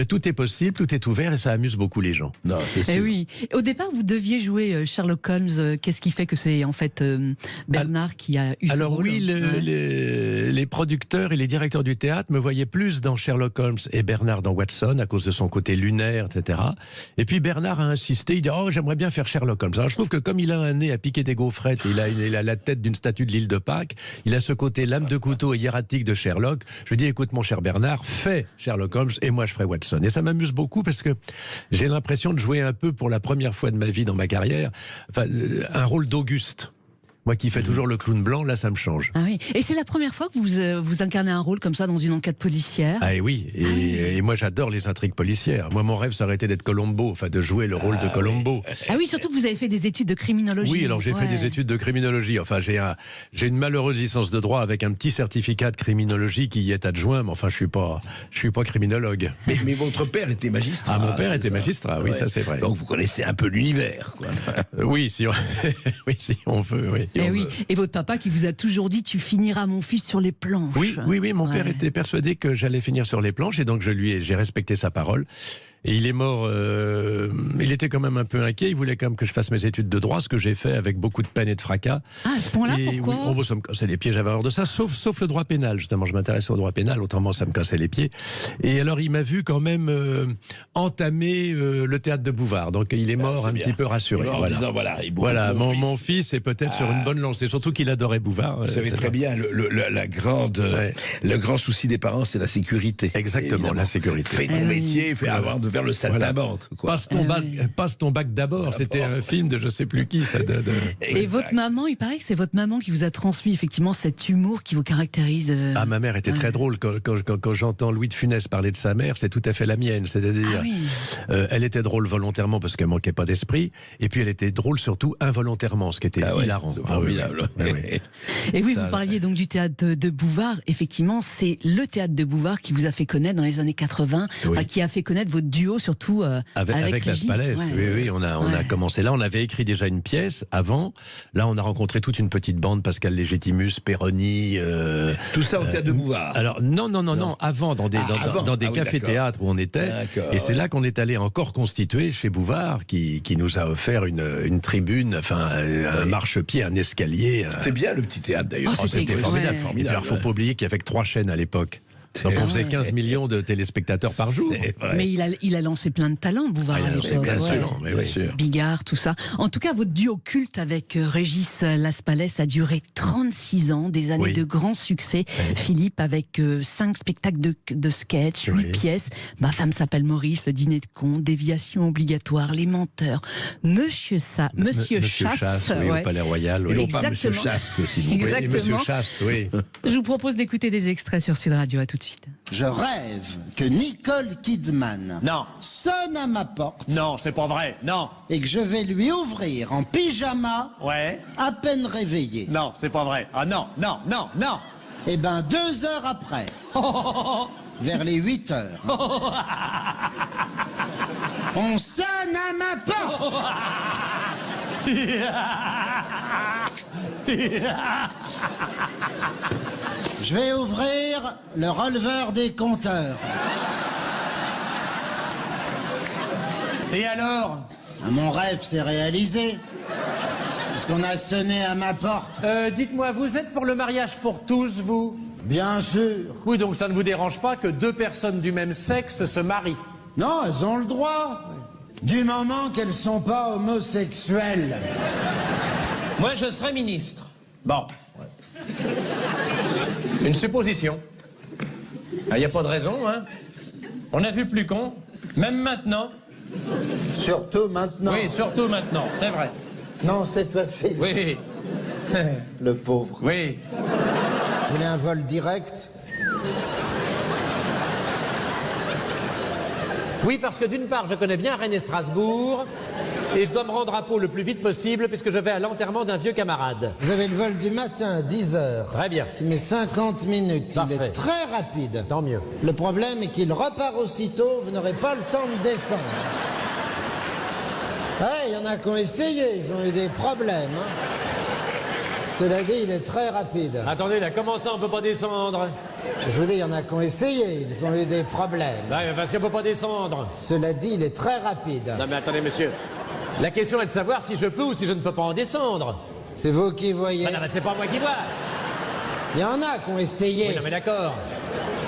Tout est possible, tout est ouvert, et ça amuse beaucoup les gens. Non, c'est sûr. Et oui. Au départ, vous deviez jouer Sherlock Holmes. Qu'est-ce qui fait que c'est en fait Bernard qui a eu ce rôle? Alors oui, les producteurs et les directeurs du théâtre me voyaient plus dans Sherlock Holmes et Bernard dans Watson à cause de son côté lunaire, etc. Et puis Bernard a insisté, il dit, oh, j'aimerais bien faire Sherlock Holmes. Alors je trouve que comme il a un nez à piquer des gaufrettes, il a la tête d'une statue de l'île de Pâques, il a ce côté lame de couteau et hiératique de Sherlock. Je lui dis, écoute mon cher Bernard, fais Sherlock Holmes et moi je ferai Watson. Et ça m'amuse beaucoup parce que j'ai l'impression de jouer un peu pour la première fois de ma vie dans ma carrière, un rôle d'Auguste. Moi qui fais toujours le clown blanc, là ça me change. Ah oui. Et c'est la première fois que vous incarnez un rôle comme ça dans une enquête policière? Ah et oui, et moi j'adore les intrigues policières. Moi mon rêve ça aurait été d'être Colombo, enfin de jouer le rôle de Colombo. Ah oui, surtout que vous avez fait des études de criminologie. Oui, alors j'ai fait des études de criminologie. Enfin j'ai une malheureuse licence de droit avec un petit certificat de criminologie qui y est adjoint, mais enfin je suis pas criminologue. Mais votre père était magistrat. Ah mon père était magistrat, oui ça c'est vrai. Donc vous connaissez un peu l'univers, quoi. Oui, si on veut, oui. Et votre papa qui vous a toujours dit tu finiras mon fils sur les planches. Oui, mon père était persuadé que j'allais finir sur les planches et donc j'ai respecté sa parole. Et il est mort, il était quand même un peu inquiet, il voulait quand même que je fasse mes études de droit, ce que j'ai fait avec beaucoup de peine et de fracas. Ah, à ce point-là, pourquoi ça me cassait les pieds, j'avais horreur de ça, sauf le droit pénal, justement, je m'intéressais au droit pénal, autrement ça me cassait les pieds. Et alors il m'a vu quand même entamer le théâtre de Bouvard, donc il est mort un petit peu rassuré. Voilà, mon fils est peut-être sur une bonne lancée, surtout qu'il adorait Bouvard. Vous savez très bien, le grand souci des parents, c'est la sécurité. Exactement, évidemment. La sécurité. Fais ton métier, fais avant de faire le saltimbanque. Passe ton bac d'abord. C'était un film de je sais plus qui. Ça, Et votre maman, il paraît que c'est votre maman qui vous a transmis effectivement cet humour qui vous caractérise. Ah, ma mère était très drôle. Quand j'entends Louis de Funès parler de sa mère, c'est tout à fait la mienne. C'est-à-dire, elle était drôle volontairement parce qu'elle manquait pas d'esprit. Et puis elle était drôle surtout involontairement, ce qui était hilarant. C'est formidable. Et oui, vous parliez donc du théâtre de Bouvard. Effectivement, c'est le théâtre de Bouvard qui vous a fait connaître dans les années 80, qui a fait connaître votre duo surtout avec Las Palais. Oui, on a commencé là. On avait écrit déjà une pièce avant. Là, on a rencontré toute une petite bande, Pascal Légitimus, Perroni. Tout ça au théâtre de Bouvard. Alors non. Avant, dans des cafés-théâtres où on était. Et c'est là qu'on est allé encore constituer chez Bouvard, qui nous a offert une tribune, enfin un marchepied, un escalier. C'était bien le petit théâtre d'ailleurs. C'était formidable. Il ne faut pas oublier qu'il y avait que 3 chaînes à l'époque. Donc on faisait 15 millions de téléspectateurs par jour. Mais il a lancé plein de talents, Bouvard, à l'époque. Bien sûr. Bigard, tout ça. En tout cas, votre duo culte avec Régis Las Palais a duré 36 ans, des années de grand succès. Philippe, avec 5 spectacles de sketch, 8 pièces. Ma femme s'appelle Maurice, Le Dîner de con, Déviation obligatoire, Les Menteurs, Monsieur Chasse. Au Palais Royal. Et non pas Monsieur Chaste, s'il vous plaît. Monsieur Chaste, Je vous propose d'écouter des extraits sur Sud Radio. À tout de suite. Je rêve que Nicole Kidman sonne à ma porte. Non, c'est pas vrai, non. Et que je vais lui ouvrir en pyjama, à peine réveillé. Non, c'est pas vrai. Ah non. Eh ben 2 heures après, vers les 8 heures, on sonne à ma porte. Je vais ouvrir le releveur des compteurs. Et alors? Mon rêve s'est réalisé. Parce qu'on a sonné à ma porte. Dites-moi, vous êtes pour le mariage pour tous, vous? Bien sûr. Oui, donc ça ne vous dérange pas que 2 personnes du même sexe se marient? Non, elles ont le droit. Du moment qu'elles sont pas homosexuelles. Moi, je serai ministre. Bon. Une supposition. Il n'y a pas de raison, hein. On a vu plus con, même maintenant. Surtout maintenant. Oui, surtout maintenant, c'est vrai. Non, c'est facile. Oui. Le pauvre. Oui. Vous voulez un vol direct? Oui, parce que d'une part, je connais bien Rennes et Strasbourg, et je dois me rendre à Pau le plus vite possible, puisque je vais à l'enterrement d'un vieux camarade. Vous avez le vol du matin à 10h. Très bien. Qui met 50 minutes. Parfait. Il est très rapide. Tant mieux. Le problème est qu'il repart aussitôt, vous n'aurez pas le temps de descendre. Il y en a qui ont essayé, ils ont eu des problèmes. Cela dit, il est très rapide. Attendez, là, comment ça, on peut pas descendre? Je vous dis, il y en a qui ont essayé, ils ont eu des problèmes. Si on peut pas descendre. Cela dit, il est très rapide. Non mais attendez, monsieur. La question est de savoir si je peux ou si je ne peux pas en descendre. C'est vous qui voyez. Non, mais c'est pas moi qui vois. Il y en a qui ont essayé. Oui, non mais d'accord.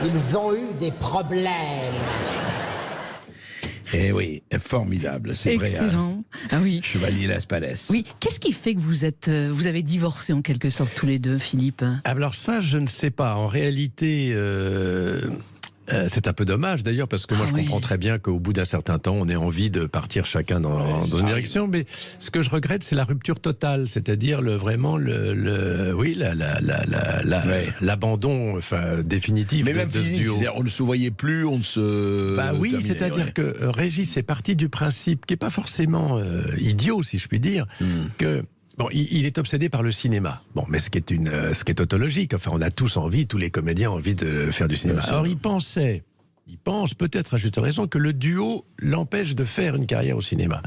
Ils ont eu des problèmes. Eh oui, formidable, c'est vrai. Excellent. Ah oui. Chevalier Las Palais. Oui. Qu'est-ce qui fait que vous avez divorcé en quelque sorte tous les deux, Philippe? Alors ça, je ne sais pas. En réalité, C'est un peu dommage d'ailleurs, parce que moi je comprends très bien qu'au bout d'un certain temps, on ait envie de partir chacun dans une direction. Mais ce que je regrette, c'est la rupture totale, c'est-à-dire l'abandon définitif de ce duo. On ne se voyait plus, on ne se... oui, c'est-à-dire que Régis est parti du principe, qui n'est pas forcément idiot, si je puis dire, que... Bon, il est obsédé par le cinéma. Bon, mais ce qui est tautologique. Enfin, on a tous envie, tous les comédiens ont envie de faire du cinéma. Alors, il pense peut-être à juste raison que le duo l'empêche de faire une carrière au cinéma.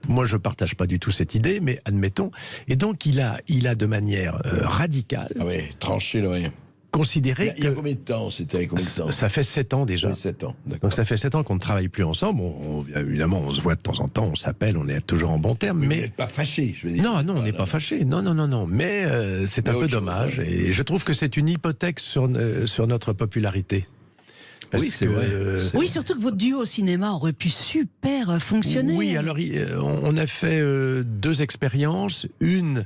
Moi, je partage pas du tout cette idée, mais admettons. Et donc, il a de manière radicale... Ah oui, tranché, oui. Considérer il y a combien de temps? C'était combien de temps? Ça fait 7 ans déjà. Oui, 7 ans, d'accord. Donc ça fait 7 ans qu'on ne travaille plus ensemble. Évidemment, on se voit de temps en temps, on s'appelle, on est toujours en bon terme. Mais vous n'êtes pas fâchés, je veux dire. Non, on n'est pas fâchés. Non. Mais c'est un peu dommage. Et je trouve que c'est une hypothèque sur notre popularité. Oui, c'est vrai. Oui, surtout que votre duo au cinéma aurait pu super fonctionner. Oui, alors on a fait 2 expériences. Une,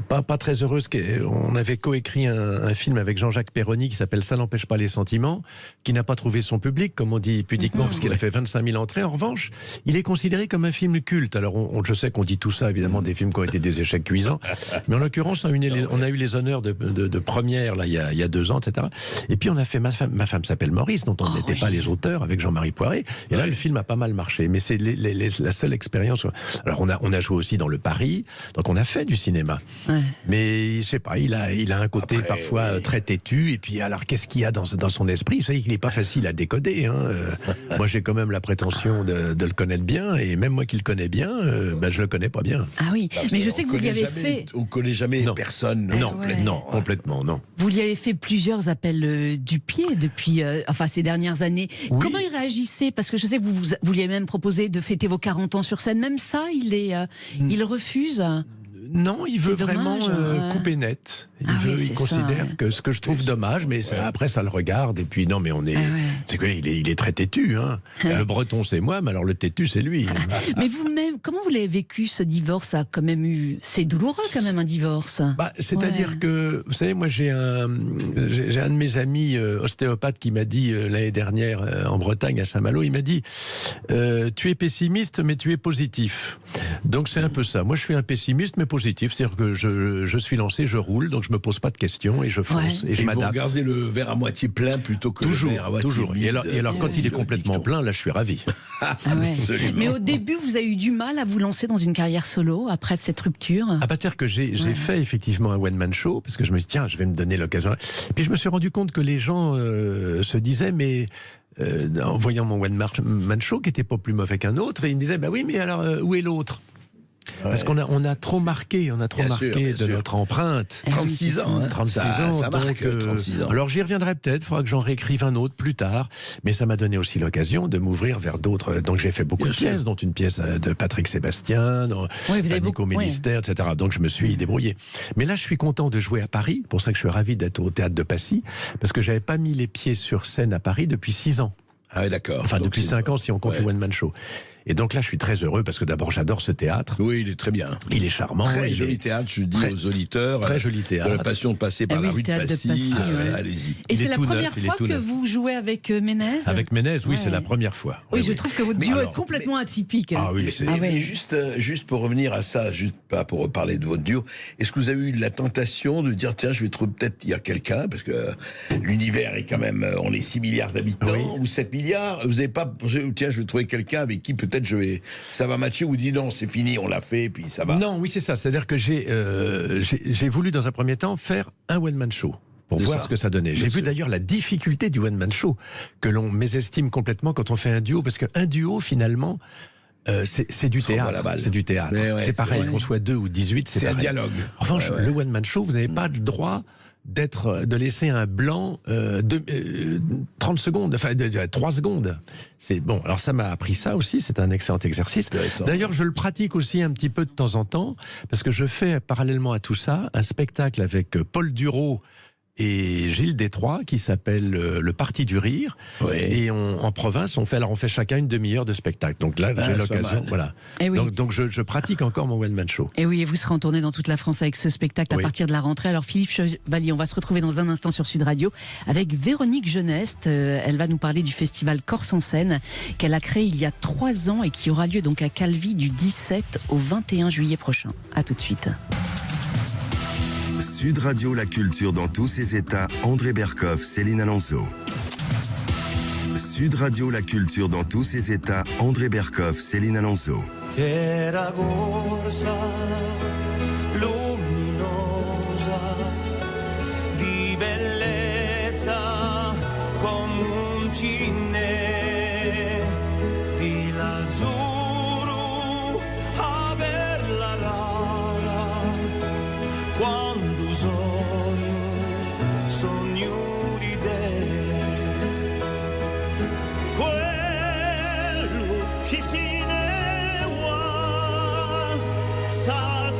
pas très heureuse, on avait coécrit un film avec Jean-Jacques Perroni qui s'appelle Ça n'empêche pas les sentiments, qui n'a pas trouvé son public, comme on dit pudiquement, parce qu'il a fait 25 000 entrées. En revanche, il est considéré comme un film culte. Alors, je sais qu'on dit tout ça, évidemment, des films qui ont été des échecs cuisants. Mais en l'occurrence, on a eu les honneurs de première, là, il y a 2 ans, etc. Et puis, on a fait Ma femme s'appelle Maurice, dont on n'était pas les auteurs, avec Jean-Marie Poiré. Et là, le film a pas mal marché. Mais c'est la seule expérience. Alors, on a joué aussi dans Le Paris. Donc, on a fait du cinéma. Ouais. Mais, je sais pas, il a un côté parfois très têtu. Et puis, alors, qu'est-ce qu'il y a dans son esprit? Vous savez qu'il n'est pas facile à décoder. Hein. Moi, j'ai quand même la prétention de le connaître bien. Et même moi qui le connais bien, je le connais pas bien. Ah oui, mais je sais que vous lui avez fait... On ne connaît jamais personne. Non, complètement, non. Vous lui avez fait plusieurs appels du pied depuis ces dernières années. Oui. Comment il réagissait? Parce que je sais que vous lui avez même proposé de fêter vos 40 ans sur scène. Même ça, il refuse. Non, il veut vraiment couper net. Il considère que ce que je trouve dommage, mais après ça le regarde. Et puis non, mais c'est qu'il est très têtu. Hein. Le breton c'est moi, mais alors le têtu c'est lui. Mais vous-même, comment vous l'avez vécu ce divorce? C'est douloureux quand même un divorce. C'est-à-dire que, vous savez, moi j'ai un de mes amis ostéopathe qui m'a dit l'année dernière en Bretagne à Saint-Malo, il m'a dit tu es pessimiste mais tu es positif. Donc c'est un peu ça. Moi je suis un pessimiste mais positif. C'est-à-dire que je suis lancé, je roule, donc je me pose pas de questions et je fonce et je m'adapte. Vous regardez le verre à moitié plein plutôt que le verre à moitié vide. Et alors quand il est complètement plein, là je suis ravi. Mais au début, vous avez eu du mal à vous lancer dans une carrière solo après cette rupture? C'est-à-dire que j'ai fait effectivement un one-man show, parce que je me suis dit, tiens, je vais me donner l'occasion. Et puis je me suis rendu compte que les gens se disaient, mais... en voyant mon one-man show, qui n'était pas plus mauvais qu'un autre, et ils me disaient, oui, mais alors, où est l'autre? Parce qu'on a trop marqué, de notre empreinte. 36 ans, hein. 36 ans, ça marque, 36 ans. Alors j'y reviendrai peut-être, il faudra que j'en réécrive un autre plus tard, mais ça m'a donné aussi l'occasion de m'ouvrir vers d'autres. Donc j'ai fait beaucoup de pièces, dont une pièce de Patrick Sébastien, Panique au ministère, etc. Donc je me suis débrouillé. Mais là je suis content de jouer à Paris, pour ça que je suis ravi d'être au Théâtre de Passy, parce que j'avais pas mis les pieds sur scène à Paris depuis 6 ans. Ah oui, d'accord. Enfin, donc depuis 5 ans, si on compte le one-man show. Et donc là, je suis très heureux parce que d'abord, j'adore ce théâtre. Oui, il est très bien. Il est charmant. Très joli théâtre, je dis aux auditeurs. Très joli théâtre. La passion de passer par la rue de Passy. Allez-y. Et c'est la première fois que vous jouez avec Ménez? Avec Ménez, oui, c'est la première fois. Oui, je trouve que votre duo est complètement atypique. Ah oui, mais juste pour revenir à ça, juste pas pour parler de votre duo, est-ce que vous avez eu la tentation de dire, tiens, je vais peut-être dire quelqu'un, parce que l'univers est quand même, on est 6 milliards d'habitants, ou 7 milliards, vous n'avez pas, tiens, je vais trouver quelqu'un avec qui peut-être ça va matcher, ou dit non, c'est fini, on l'a fait, puis ça va. Non, oui, c'est ça. C'est-à-dire que j'ai voulu, dans un premier temps, faire un one-man show. Pour voir ce que ça donnait. J'ai vu d'ailleurs la difficulté du one-man show, que l'on mésestime complètement quand on fait un duo, parce qu'un duo, finalement, c'est du théâtre. C'est du théâtre. C'est pareil, qu'on soit 2 ou 18, c'est un dialogue. En revanche, le one-man show, vous n'avez pas le droit de laisser un blanc 30 secondes, enfin 3 secondes. C'est bon. Alors ça m'a appris ça aussi, c'est un excellent exercice. D'ailleurs, je le pratique aussi un petit peu de temps en temps, parce que je fais parallèlement à tout ça un spectacle avec Paul Duro et Gilles Détroit qui s'appelle le Parti du Rire. Oui. Et en province, on fait chacun une demi-heure de spectacle. Donc là, j'ai l'occasion. Voilà. Oui. Donc je pratique encore mon one-man show. Et oui, et vous serez en tournée dans toute la France avec ce spectacle à partir de la rentrée. Alors Philippe Chevalier, on va se retrouver dans un instant sur Sud Radio avec Véronique Geneste. Elle va nous parler du festival Corse en scène qu'elle a créé il y a 3 ans et qui aura lieu donc à Calvi du 17 au 21 juillet prochain. À tout de suite. Sud Radio, la culture dans tous ses états. André Berkoff, Céline Alonso. Sud Radio, la culture dans tous ses états. André Berkoff, Céline Alonso. Era corsa luminosa di bellezza come un cinne di l'azzurro a per la rara quando sogno di te quello che si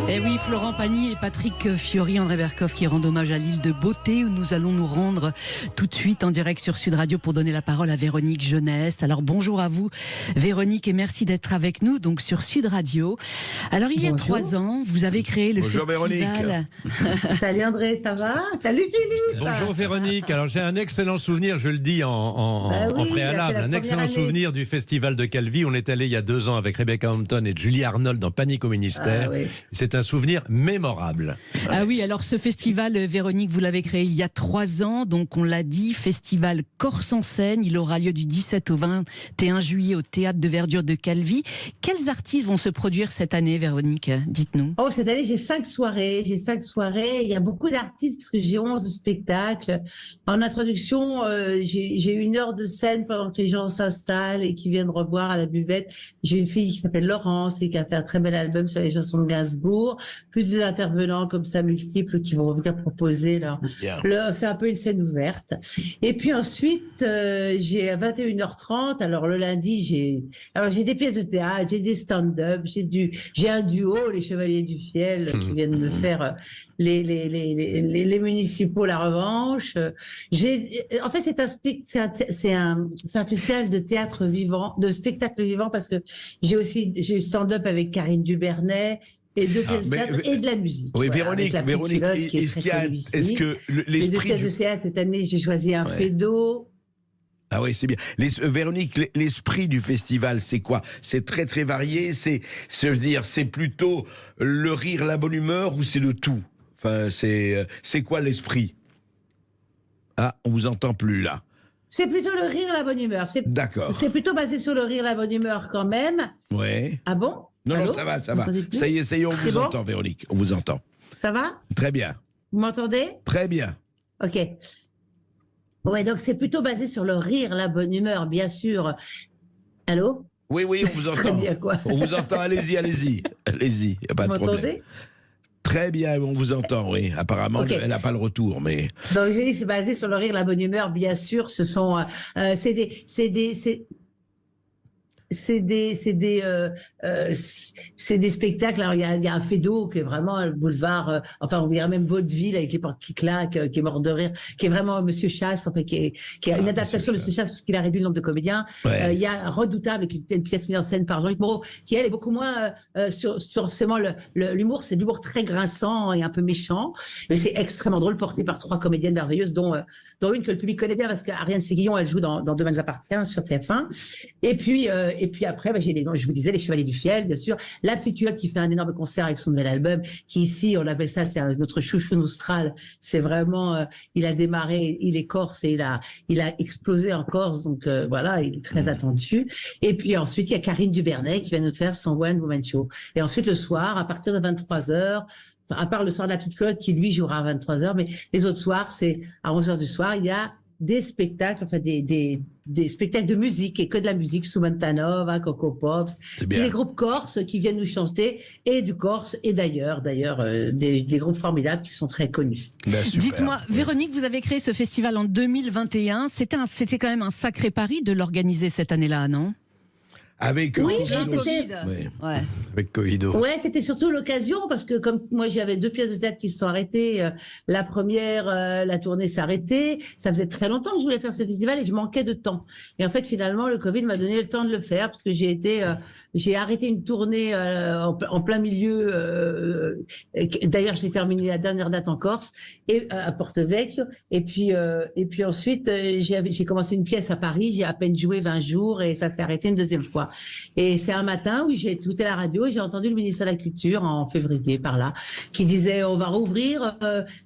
Eh oui, Florent Pagny et Patrick Fiori, André Berkoff qui rendent hommage à l'île de Beauté où nous allons nous rendre tout de suite en direct sur Sud Radio pour donner la parole à Véronique Geneste. Alors bonjour à vous Véronique et merci d'être avec nous donc sur Sud Radio. Alors il y a 3 ans, vous avez créé le festival. Véronique. Salut André, ça va? Salut Philippe. Bonjour Véronique. Alors j'ai un excellent souvenir, je le dis en préalable, un excellent souvenir du festival de Calvi. On est allé il y a 2 ans avec Rebecca Hampton et Julie Arnold dans Panique au ministère. C'est un souvenir mémorable. Ah oui, alors ce festival, Véronique, vous l'avez créé il y a 3 ans, donc on l'a dit, festival Corse en scène, il aura lieu du 17 au 21 juillet au Théâtre de Verdure de Calvi. Quels artistes vont se produire cette année, Véronique? Dites-nous. Oh, cette année, j'ai 5 soirées. Il y a beaucoup d'artistes parce que j'ai 11 spectacles. En introduction, j'ai 1 heure de scène pendant que les gens s'installent et qui viennent revoir à la buvette. J'ai une fille qui s'appelle Laurence et qui a fait un très bel album sur les chansons de Gainsbourg. Plus des intervenants comme ça multiples qui vont venir proposer c'est un peu une scène ouverte. Et puis ensuite, j'ai à 21h30, alors le lundi, j'ai des pièces de théâtre, j'ai des stand-up, j'ai un duo, les Chevaliers du Fiel, qui viennent me faire les municipaux la revanche. En fait, c'est un festival de théâtre vivant, de spectacle vivant parce que j'ai stand-up avec Karine Dubernet, et 2 pièces de théâtre et de la musique. Oui, voilà, Véronique, est-ce que l'esprit... Les 2 pièces de théâtre, cette année, j'ai choisi un Fédo. Ah oui, c'est bien. Véronique, l'esprit du festival, c'est quoi? C'est très très varié, c'est plutôt le rire, la bonne humeur ou c'est de tout? Enfin, c'est quoi l'esprit? Ah, on vous entend plus là. C'est plutôt le rire, la bonne humeur. D'accord. C'est plutôt basé sur le rire, la bonne humeur quand même. Ouais. Ah bon? Non, Allô? non, ça va. Ça y est, on vous entend, Véronique. On vous entend. Ça va? Très bien. Vous m'entendez? Très bien. Ok. Ouais, donc c'est plutôt basé sur le rire, la bonne humeur, bien sûr. Allô? Oui, on vous entend. Très bien, quoi. On vous entend, allez-y. Allez-y, y a pas de problème. Vous m'entendez? Très bien, on vous entent, oui. Apparemment, elle n'a pas le retour, mais... Donc, j'ai dit, c'est basé sur le rire, la bonne humeur, bien sûr. Ce sont... c'est des spectacles. Alors, il y a un Fédo qui est vraiment le boulevard, on dirait même Vaudeville avec les portes qui claquent, qui est mort de rire, qui est vraiment Monsieur Chasse, qui est une adaptation de Monsieur Chasse parce qu'il a réduit le nombre de comédiens. Il y a Redoutable avec une pièce mise en scène par Jean-Luc Moreau, qui elle est beaucoup moins sur forcément l'humour, c'est de l'humour très grinçant et un peu méchant, mais c'est extrêmement drôle, porté par 3 comédiennes merveilleuses, dont une que le public connaît bien parce qu'Ariane Séguillon, elle joue dans Demain nous appartient sur TF1. Et puis après, je vous disais, les Chevaliers du Fiel, bien sûr. La Petite Culotte qui fait un énorme concert avec son nouvel album, qui ici, on l'appelle ça, c'est notre chouchou noustral. C'est vraiment, il a démarré, il est corse et il a explosé en Corse. Donc voilà, il est très attendu. Et puis ensuite, il y a Karine Dubernet qui va nous faire son One Woman Show. Et ensuite, le soir, à partir de 23h, à part le soir de la Petite Culotte qui, lui, jouera à 23h, mais les autres soirs, c'est à 11h du soir, il y a des spectacles, des spectacles de musique et que de la musique, Soumantanov, Coco Pops, les groupes corses qui viennent nous chanter, et du Corse et d'ailleurs, des groupes formidables qui sont très connus. Dites-moi, Véronique, vous avez créé ce festival en 2021. C'était quand même un sacré pari de l'organiser cette année-là, non? Avec oui, Covid. Ouais. Avec Covido. Ouais, c'était surtout l'occasion parce que comme moi j'avais 2 pièces de théâtre qui se sont arrêtées, la première, la tournée s'est arrêtée. Ça faisait très longtemps que je voulais faire ce festival et je manquais de temps. Et en fait, finalement, le Covid m'a donné le temps de le faire parce que j'ai arrêté une tournée en plein milieu. D'ailleurs, je l'ai terminé la dernière date en Corse et à Porto-Vecchio. Et puis ensuite, j'ai commencé une pièce à Paris. J'ai à peine joué 20 jours et ça s'est arrêté une deuxième fois. Et c'est un matin où j'ai écouté la radio et j'ai entendu le ministre de la Culture en février par là, qui disait on va rouvrir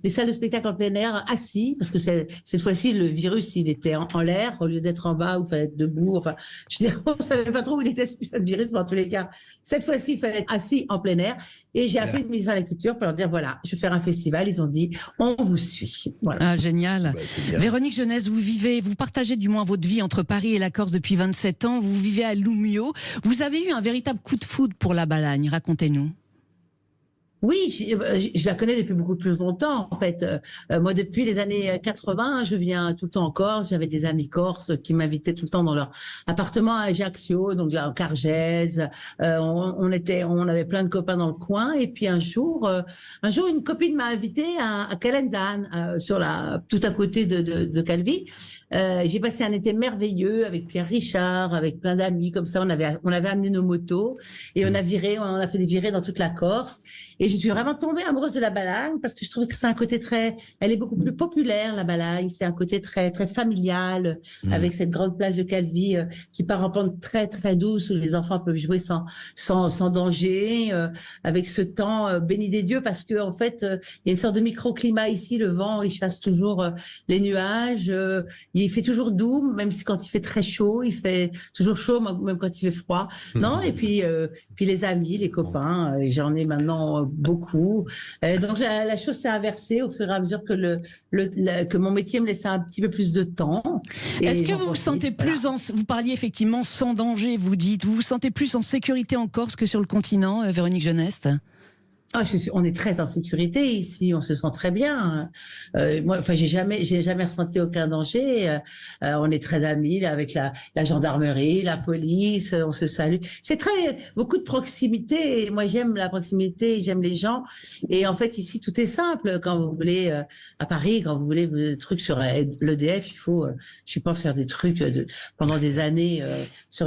les salles de spectacle en plein air assis, parce que cette fois-ci le virus il était en l'air au lieu d'être en bas où il fallait être debout. Enfin, je veux dire, on savait pas trop où il était ce virus, mais en tous les cas, cette fois-ci il fallait être assis en plein air. Et j'ai appelé le ministre de la Culture pour leur dire voilà, je vais faire un festival. Ils ont dit on vous suit. Voilà. Ah, génial. Véronique Jeunesse, vous partagez du moins votre vie entre Paris et la Corse depuis 27 ans. Vous vivez à Lumio. Vous avez eu un véritable coup de foudre pour la Balagne. Racontez-nous. Oui, je la connais depuis beaucoup plus longtemps. En fait, moi, depuis les années 80, je viens tout le temps en Corse. J'avais des amis corses qui m'invitaient tout le temps dans leur appartement à Ajaccio, donc à Cargèse. On avait plein de copains dans le coin. Et puis un jour, une copine m'a invité à Calenzane, tout à côté de Calvi. J'ai passé un été merveilleux avec Pierre Richard, avec plein d'amis comme ça. On avait amené nos motos et on a fait des virées dans toute la Corse. Et je suis vraiment tombée amoureuse de la Balagne parce que je trouvais que c'est un côté elle est beaucoup plus populaire, la Balagne. C'est un côté très, très familial avec cette grande plage de Calvi qui part en pente très, très douce où les enfants peuvent jouer sans danger, avec ce temps béni des dieux parce que, en fait, il y a une sorte de microclimat ici. Le vent, il chasse toujours les nuages. Il fait toujours doux, même si quand il fait très chaud, il fait toujours chaud, même quand il fait froid. Non, et puis les amis, les copains, j'en ai maintenant beaucoup. Donc la chose s'est inversée au fur et à mesure que mon métier me laissait un petit peu plus de temps. Est-ce que vous vous sentez plus vous parliez effectivement sans danger, vous vous sentez plus en sécurité en Corse que sur le continent, Véronique Jeunesse? On est très en sécurité ici, on se sent très bien. Moi, enfin, j'ai jamais ressenti aucun danger. On est très amis là, avec la gendarmerie, la police, on se salue. C'est beaucoup de proximité. Et moi, j'aime la proximité, j'aime les gens. Et en fait, ici, tout est simple. Quand vous voulez à Paris, quand vous voulez des trucs sur l'EDF, il faut, je sais pas, faire des trucs pendant des années sur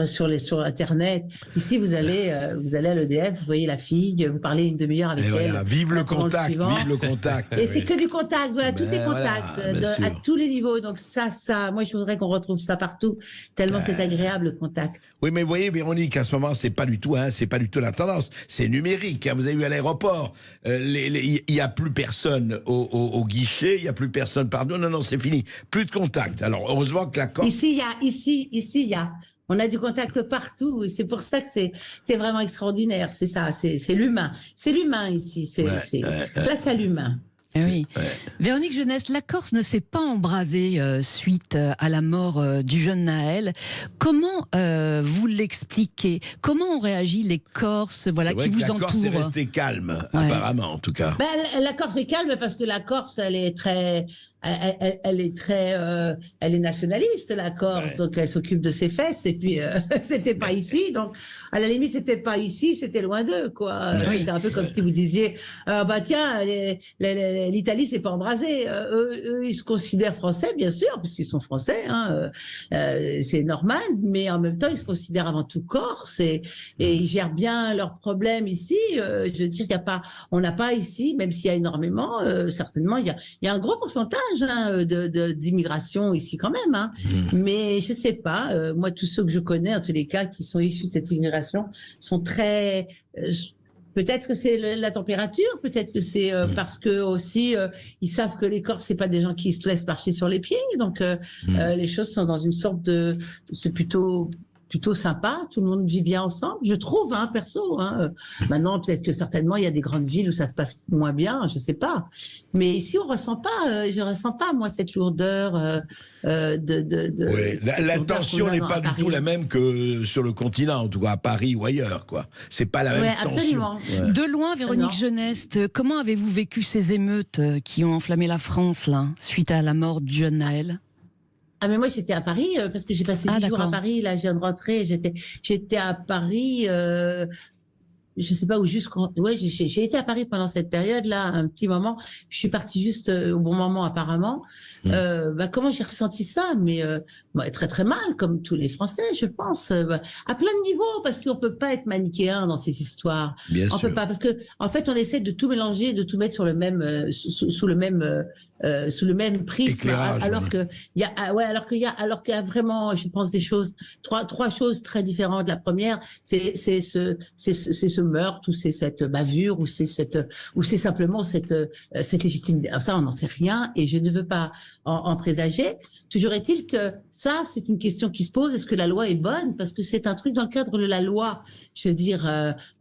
Internet. Ici, vous allez à l'EDF, vous voyez la fille, vous parlez une demi-heure avec elle. Voilà, vive le contact, vive le contact. Et c'est que du contact, voilà, tout est contact, à tous les niveaux. Donc ça, moi je voudrais qu'on retrouve ça partout, tellement c'est agréable le contact. Oui, mais vous voyez, Véronique, à ce moment, c'est pas du tout la tendance, c'est numérique. Vous avez eu à l'aéroport, il y a plus personne au guichet, il y a plus personne, pardon, non, c'est fini, plus de contact. Alors heureusement que la Corse. Ici, il y a. On a du contact partout et c'est pour ça que c'est vraiment extraordinaire. C'est ça, c'est l'humain. C'est l'humain ici. Place à l'humain. Oui. Véronique Jeunesse, la Corse ne s'est pas embrasée suite à la mort du jeune Naël. Comment vous l'expliquez? Comment ont réagi les Corses qui vous entourent? La Corse est restée calme, apparemment, en tout cas. La Corse est calme parce que la Corse, elle est nationaliste, la Corse, donc elle s'occupe de ses fesses. Et puis, c'était pas ici, donc à la limite, c'était pas ici, c'était loin d'eux, quoi. C'était un peu comme si vous disiez, tiens, l'Italie s'est pas embrasée. Eux, ils se considèrent français, bien sûr, puisqu'ils sont français. C'est normal, mais en même temps, ils se considèrent avant tout corse et ils gèrent bien leurs problèmes ici. Je veux dire, on n'a pas ici, même s'il y a énormément, certainement, il y a un gros pourcentage d'immigration ici quand même. Mais je sais pas. Moi, tous ceux que je connais, en tous les cas, qui sont issus de cette immigration, sont très peut-être que c'est la température, peut-être que c'est parce que aussi ils savent que les Corses c'est pas des gens qui se laissent marcher sur les pieds, donc les choses sont dans une sorte c'est plutôt sympa, tout le monde vit bien ensemble, je trouve, perso. Maintenant, peut-être que certainement il y a des grandes villes où ça se passe moins bien, je sais pas. Mais ici, je ressens pas moi cette lourdeur la tension n'est pas du tout la même que sur le continent, en tout cas à Paris ou ailleurs, quoi. C'est pas la même tension. Ouais. De loin, Véronique Jeunesse, comment avez-vous vécu ces émeutes qui ont enflammé la France là, suite à la mort du jeune Naël? Ah, mais moi, j'étais à Paris, parce que j'ai passé 10 jours à Paris. Là, je viens de rentrer. J'étais à Paris, je sais pas où jusqu'en. Ouais, j'ai été à Paris pendant cette période-là, un petit moment. Je suis partie juste au bon moment, apparemment. Comment j'ai ressenti ça? Mais très très mal, comme tous les Français, je pense, à plein de niveaux, parce qu'on peut pas être manichéen dans ces histoires. Bien on sûr. peut pas, parce que en fait, on essaie de tout mélanger, de tout mettre sur le même, sous le même prisme, éclairage, alors que il y a, alors qu'il y a vraiment, je pense, des choses, trois choses très différentes. La première, c'est ce meurtre, ou c'est cette bavure, ou c'est simplement cette légitimité. Ça, on n'en sait rien, et je ne veux pas en présager. Toujours est-il que ça, c'est une question qui se pose. Est-ce que la loi est bonne? Parce que c'est un truc dans le cadre de la loi. Je veux dire,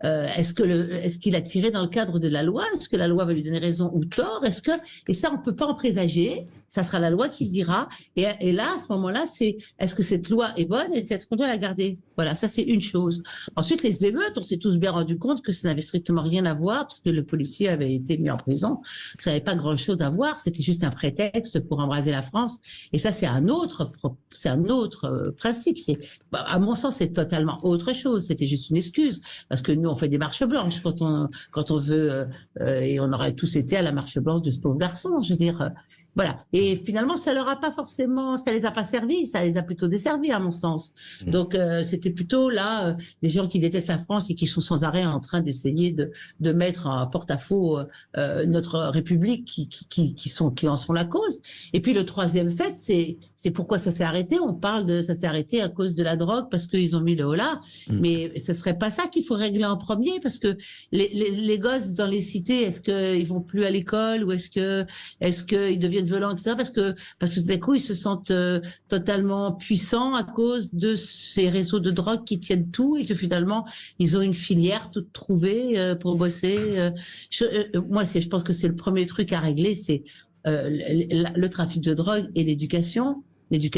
est-ce qu'il a tiré dans le cadre de la loi? Est-ce que la loi va lui donner raison ou tort? Et ça, on peut pas en présager. Ça sera la loi qui le dira. Et là, à ce moment-là, est-ce que cette loi est bonne et est-ce qu'on doit la garder? Voilà, ça c'est une chose. Ensuite, les émeutes, on s'est tous bien rendu compte que ça n'avait strictement rien à voir, parce que le policier avait été mis en prison. Ça n'avait pas grand-chose à voir. C'était juste un prétexte pour embraser la France. Et ça, c'est un autre principe. À mon sens, c'est totalement autre chose. C'était juste une excuse, parce que nous, on fait des marches blanches quand on veut, et on aurait tous été à la marche blanche de ce pauvre garçon. Je veux dire. Voilà. Et finalement, ça les a pas servis, ça les a plutôt desservis, à mon sens. Donc, c'était plutôt là, des gens qui détestent la France et qui sont sans arrêt en train d'essayer de mettre en porte-à-faux notre République, qui en sont la cause. Et puis, le troisième fait, c'est pourquoi ça s'est arrêté. On parle de ça s'est arrêté à cause de la drogue, parce qu'ils ont mis le holà. Mais ce serait pas ça qu'il faut régler en premier, parce que les gosses dans les cités, est-ce qu'ils vont plus à l'école, ou est-ce qu'ils deviennent violents, etc. Parce que tout d'un coup, ils se sentent totalement puissants à cause de ces réseaux de drogue qui tiennent tout, et que finalement, ils ont une filière toute trouvée pour bosser. Moi, je pense que c'est le premier truc à régler, c'est le trafic de drogue et l'éducation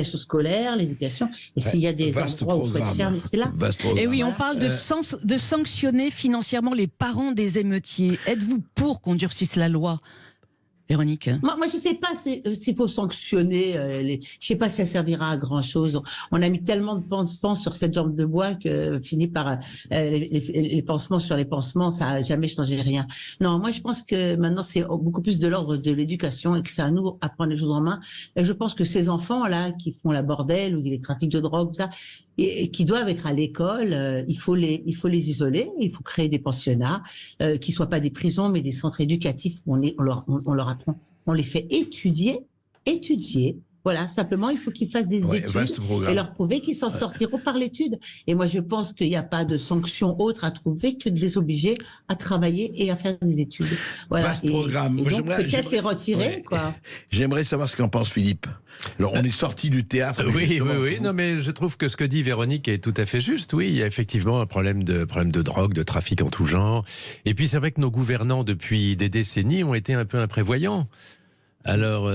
scolaire, l'éducation. Et s'il y a des endroits où il faut être ferme, c'est là. Et oui, on parle de sanctionner financièrement les parents des émeutiers. Êtes-vous pour qu'on durcisse la loi, Véronique? Moi, je ne sais pas s'il faut sanctionner. Je ne sais pas si ça servira à grand-chose. On a mis tellement de pansements sur cette jambe de bois que finit par les pansements sur les pansements, ça n'a jamais changé rien. Non, moi, je pense que maintenant, c'est beaucoup plus de l'ordre de l'éducation, et que c'est à nous à prendre les choses en main. Et je pense que ces enfants-là qui font la bordel ou les trafics de drogue, ça, et qui doivent être à l'école, il faut les isoler. Il faut créer des pensionnats qui ne soient pas des prisons, mais des centres éducatifs où on leur apprend. On les fait étudier. Voilà, simplement, il faut qu'ils fassent des études et leur prouver qu'ils s'en sortiront par l'étude. Et moi, je pense qu'il n'y a pas de sanction autre à trouver que de les obliger à travailler et à faire des études. Voilà. Vaste programme. Et donc, peut-être les retirer, quoi. J'aimerais savoir ce qu'en pense Philippe. Alors, on est sorti du théâtre. Oui. Non, mais je trouve que ce que dit Véronique est tout à fait juste. Oui, il y a effectivement un problème de drogue, de trafic en tout genre. Et puis, c'est vrai que nos gouvernants, depuis des décennies, ont été un peu imprévoyants. Alors,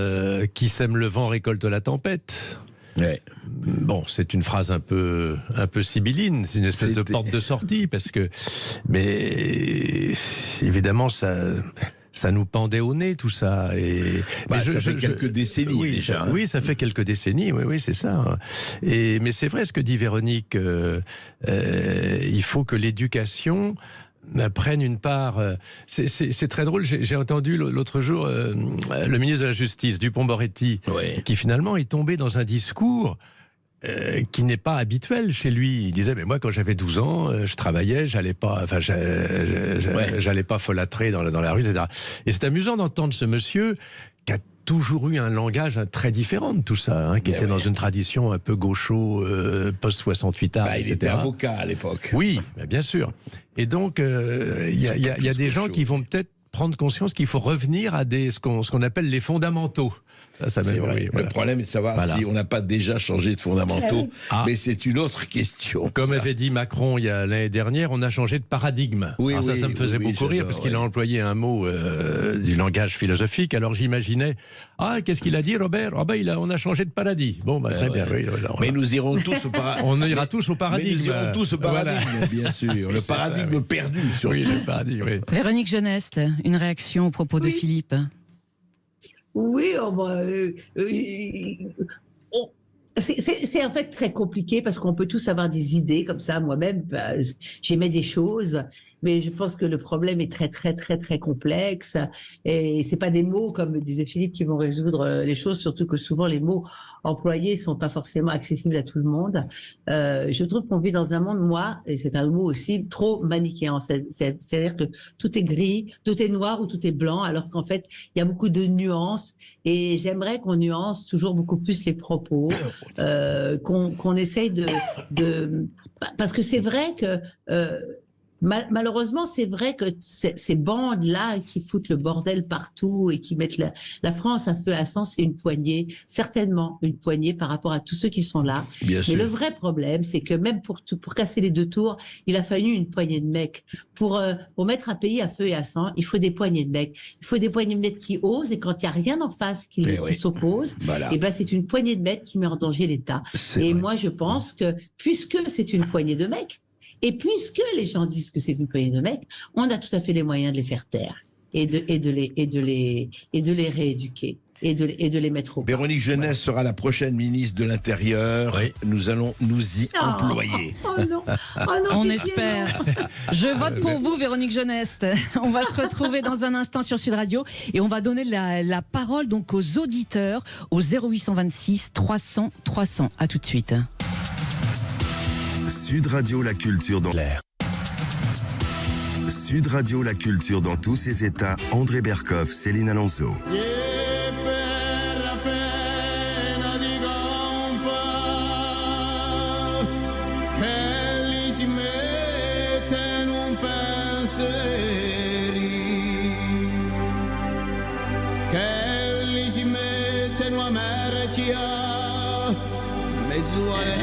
qui sème le vent récolte la tempête. Ouais. Bon, c'est une phrase un peu sibylline, c'est une espèce de porte de sortie, mais évidemment, ça nous pendait au nez, tout ça. Ça fait quelques décennies déjà. Oui, ça fait quelques décennies, oui, c'est ça. Mais c'est vrai ce que dit Véronique, il faut que l'éducation prennent une part. C'est très drôle, j'ai entendu l'autre jour le ministre de la Justice, Dupond-Moretti, qui finalement est tombé dans un discours qui n'est pas habituel chez lui. Il disait, mais moi, quand j'avais 12 ans, je travaillais, j'allais pas folâtrer dans la rue, etc. Et c'est amusant d'entendre ce monsieur qui a toujours eu un langage très différent de tout ça, qui était dans une tradition un peu gaucho, post-68 art, etc. Il était avocat à l'époque. Oui, bien sûr. Et donc, il y a des gens qui vont peut-être prendre conscience qu'il faut revenir à ce qu'on appelle les fondamentaux. Ça c'est vrai. Le problème est de savoir si on n'a pas déjà changé de fondamentaux, mais c'est une autre question. Comme avait dit Macron l'année dernière, on a changé de paradigme. Alors ça me faisait beaucoup rire, parce qu'il a employé un mot du langage philosophique. Alors j'imaginais, qu'est-ce qu'il a dit, Robert? On a changé de paradis. Bon, très bien. Mais nous irons tous au paradigme. On ira tous au paradigme. Mais nous irons tous au paradigme, bien sûr. Le paradigme perdu, surtout. Oui, le paradigme, oui. Véronique Geneste, une réaction au propos de Philippe? Oui, C'est en fait très compliqué parce qu'on peut tous avoir des idées comme ça. Moi-même, j'aimais des choses, mais je pense que le problème est très, très, très, très complexe. Et c'est pas des mots, comme disait Philippe, qui vont résoudre les choses, surtout que souvent les mots employés sont pas forcément accessibles à tout le monde. Je trouve qu'on vit dans un monde, moi, et c'est un mot aussi, trop manichéen. C'est-à-dire que tout est gris, tout est noir ou tout est blanc, alors qu'en fait, il y a beaucoup de nuances. Et j'aimerais qu'on nuance toujours beaucoup plus les propos. Qu'on essaye parce que c'est vrai que malheureusement c'est vrai que ces bandes-là qui foutent le bordel partout et qui mettent la France à feu à sang, c'est une poignée, certainement une poignée par rapport à tous ceux qui sont là. Bien sûr. Mais le vrai problème, c'est que même pour casser les deux tours, il a fallu une poignée de mecs. Pour mettre un pays à feu et à sang, il faut des poignées de mecs. Il faut des poignées de mecs qui osent, et quand il n'y a rien en face qui s'oppose, voilà. Et ben c'est une poignée de mecs qui met en danger l'État. Et moi, je pense que puisque c'est une poignée de mecs, et puisque les gens disent que c'est une poignée de mecs, on a tout à fait les moyens de les faire taire et de les rééduquer. Et de les mettre au bas. Véronique Jeunesse sera la prochaine ministre de l'Intérieur. Oui. Nous allons nous y employer. Oh non. On espère. Je vote pour vous, Véronique Jeunesse. On va se retrouver dans un instant sur Sud Radio et on va donner la parole donc aux auditeurs au 0826 300 300. À tout de suite. Sud Radio, la culture dans l'air. Sud Radio, la culture dans tous ses états. André Berkoff, Céline Alonso.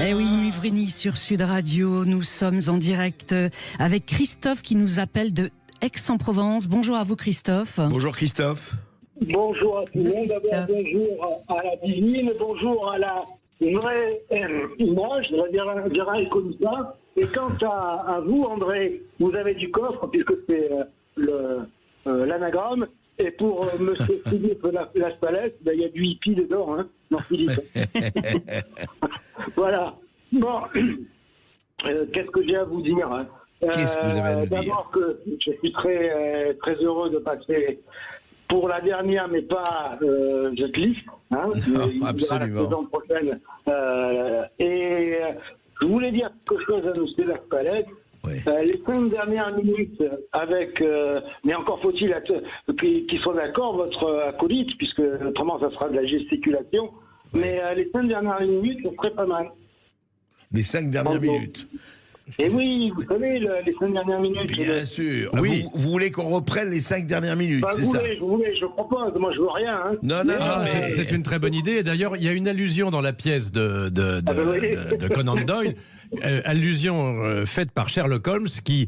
Eh oui, Muvrini sur Sud Radio, nous sommes en direct avec Christophe qui nous appelle de Aix-en-Provence. Bonjour à vous Christophe. Bonjour Christophe. Bonjour à tout le monde, d'abord bonjour à la divine, bonjour à la vraie image, je dirais comme ça. Et quant à vous André, vous avez du coffre puisque c'est l'anagramme. Et pour monsieur Philippe Laspalès, il y a du hippie dedans, hein, non Philippe. Voilà. Bon, qu'est-ce que j'ai à vous dire hein. Qu'est-ce que vous avez à nous dire? D'abord que je suis très, très heureux de passer pour la dernière, mais pas cette liste. Hein, non, absolument. La saison prochaine. Et je voulais dire quelque chose à monsieur Laspalès. Oui. Les 5 dernières minutes avec, mais encore faut-il qu'ils soient d'accord, votre acolyte, puisque autrement ça sera de la gesticulation, oui. Mais les 5 dernières minutes, ça serait pas mal. Les 5 dernières minutes. Et oui, vous savez, les 5 dernières minutes. Bien sûr. Oui. Vous voulez qu'on reprenne les 5 dernières minutes, c'est ça? Je propose, moi je veux rien. Hein. Non, mais... C'est une très bonne idée. Et d'ailleurs, il y a une allusion dans la pièce de Conan Doyle. Allusion faite par Sherlock Holmes qui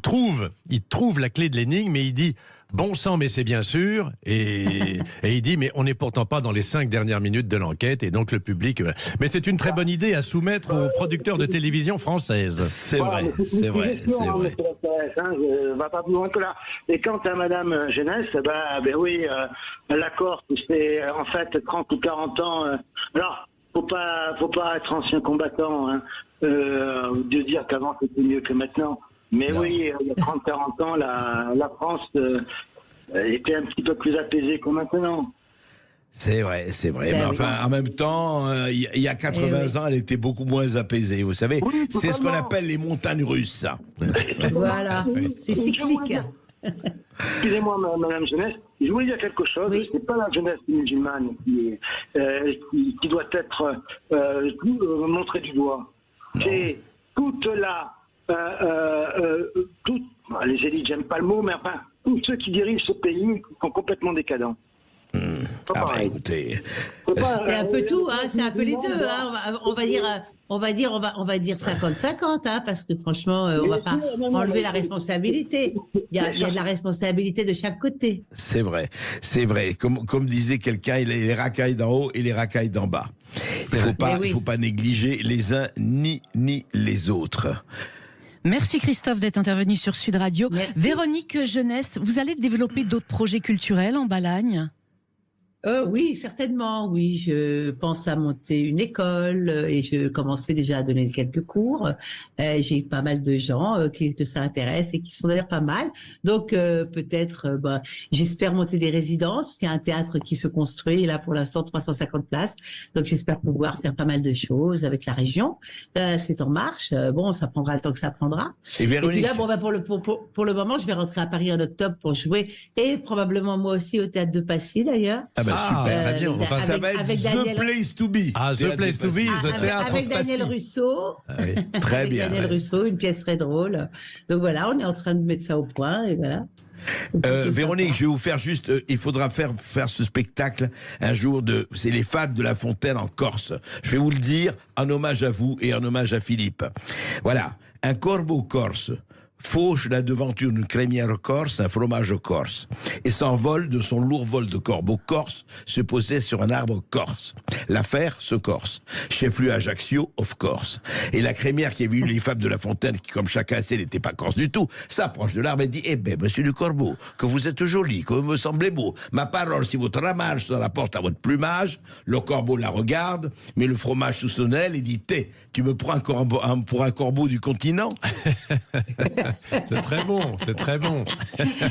trouve la clé de l'énigme et il dit bon sang mais c'est bien sûr et il dit mais on n'est pourtant pas dans les 5 dernières minutes de l'enquête et donc le public mais c'est une très bonne idée à soumettre aux producteurs de télévision française. C'est vrai. Je ne va pas plus loin que là. Et quant à Madame Jeunesse, oui, l'accord c'est en fait 30 ou 40 ans. Alors faut pas être ancien combattant, hein, de dire qu'avant c'était mieux que maintenant. Mais non. Oui, il y a 30-40 ans, la France était un petit peu plus apaisée que maintenant. C'est vrai. Mais enfin, en même temps, il y a 80 ans, elle était beaucoup moins apaisée. Vous savez, c'est ce qu'on appelle les montagnes russes, ça. Voilà, c'est cyclique. Excusez-moi, Madame Jeunesse, je voulais dire quelque chose. Oui. C'est pas la jeunesse musulmane qui doit être montrée du doigt. Non. C'est toute les élites, j'aime pas le mot, mais enfin, tous ceux qui dirigent ce pays sont complètement décadents. Écoutez, c'est un peu tout, hein, c'est un peu les deux. Hein. On va dire 50-50, hein, parce que franchement, on va pas enlever la responsabilité. Il y a de la responsabilité de chaque côté. C'est vrai. Comme disait quelqu'un, il y a les racailles d'en haut et les racailles d'en bas. Il faut pas négliger les uns ni les autres. Merci Christophe d'être intervenu sur Sud Radio. Merci. Véronique Jeunesse, vous allez développer d'autres projets culturels en Balagne ? Oui, certainement, oui. Je pense à monter une école et je commençais déjà à donner quelques cours. J'ai pas mal de gens que ça intéresse et qui sont d'ailleurs pas mal. Donc peut-être, j'espère monter des résidences parce qu'il y a un théâtre qui se construit là pour l'instant 350 places. Donc j'espère pouvoir faire pas mal de choses avec la région. C'est en marche. Bon, ça prendra le temps que ça prendra. Et Véronique. Et puis là, pour le moment, je vais rentrer à Paris en octobre pour jouer et probablement moi aussi au théâtre de Passy d'ailleurs. Super, très bien. Enfin, ça va être The Place to Be. The Place to Be, The Théâtre avec Daniel Russo. Oui, très bien. Daniel Russo, une pièce très drôle. Donc voilà, on est en train de mettre ça au point et voilà. Véronique, je vais vous faire juste. Il faudra faire ce spectacle un jour c'est les Fables de La Fontaine en Corse. Je vais vous le dire en hommage à vous et en hommage à Philippe. Voilà, un corbeau corse fauche la devanture d'une crémière corse, un fromage corse, et s'envole de son lourd vol de corbeau corse, se posait sur un arbre corse. L'affaire se corse. Chef-lieu Ajaccio, of course. Et la crémière qui a vu les Fables de La Fontaine, qui comme chacun sait n'était pas corse du tout, s'approche de l'arbre et dit: eh ben, monsieur du corbeau, que vous êtes joli, que vous me semblez beau. Ma parole, si votre ramage se rapporte à votre plumage. Le corbeau la regarde, met le fromage sous son aile et dit: tu me prends pour un corbeau du continent? C'est très bon, c'est très bon.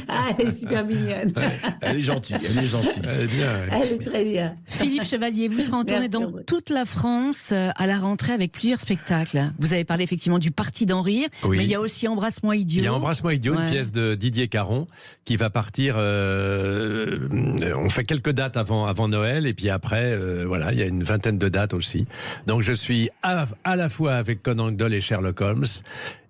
Ah, elle est super mignonne. Elle est gentille, elle est gentille. Elle est bien. Elle est très bien. Philippe Chevalier, vous serez en tournée dans toute la France à la rentrée avec plusieurs spectacles. Vous avez parlé effectivement du Parti d'en rire, mais il y a aussi Embrasse-moi idiot. Il y a Embrasse-moi idiot, une pièce de Didier Caron qui va partir. On fait quelques dates avant Noël et puis après, voilà, il y a une vingtaine de dates aussi. Donc je suis à la fois avec Conan Doyle et Sherlock Holmes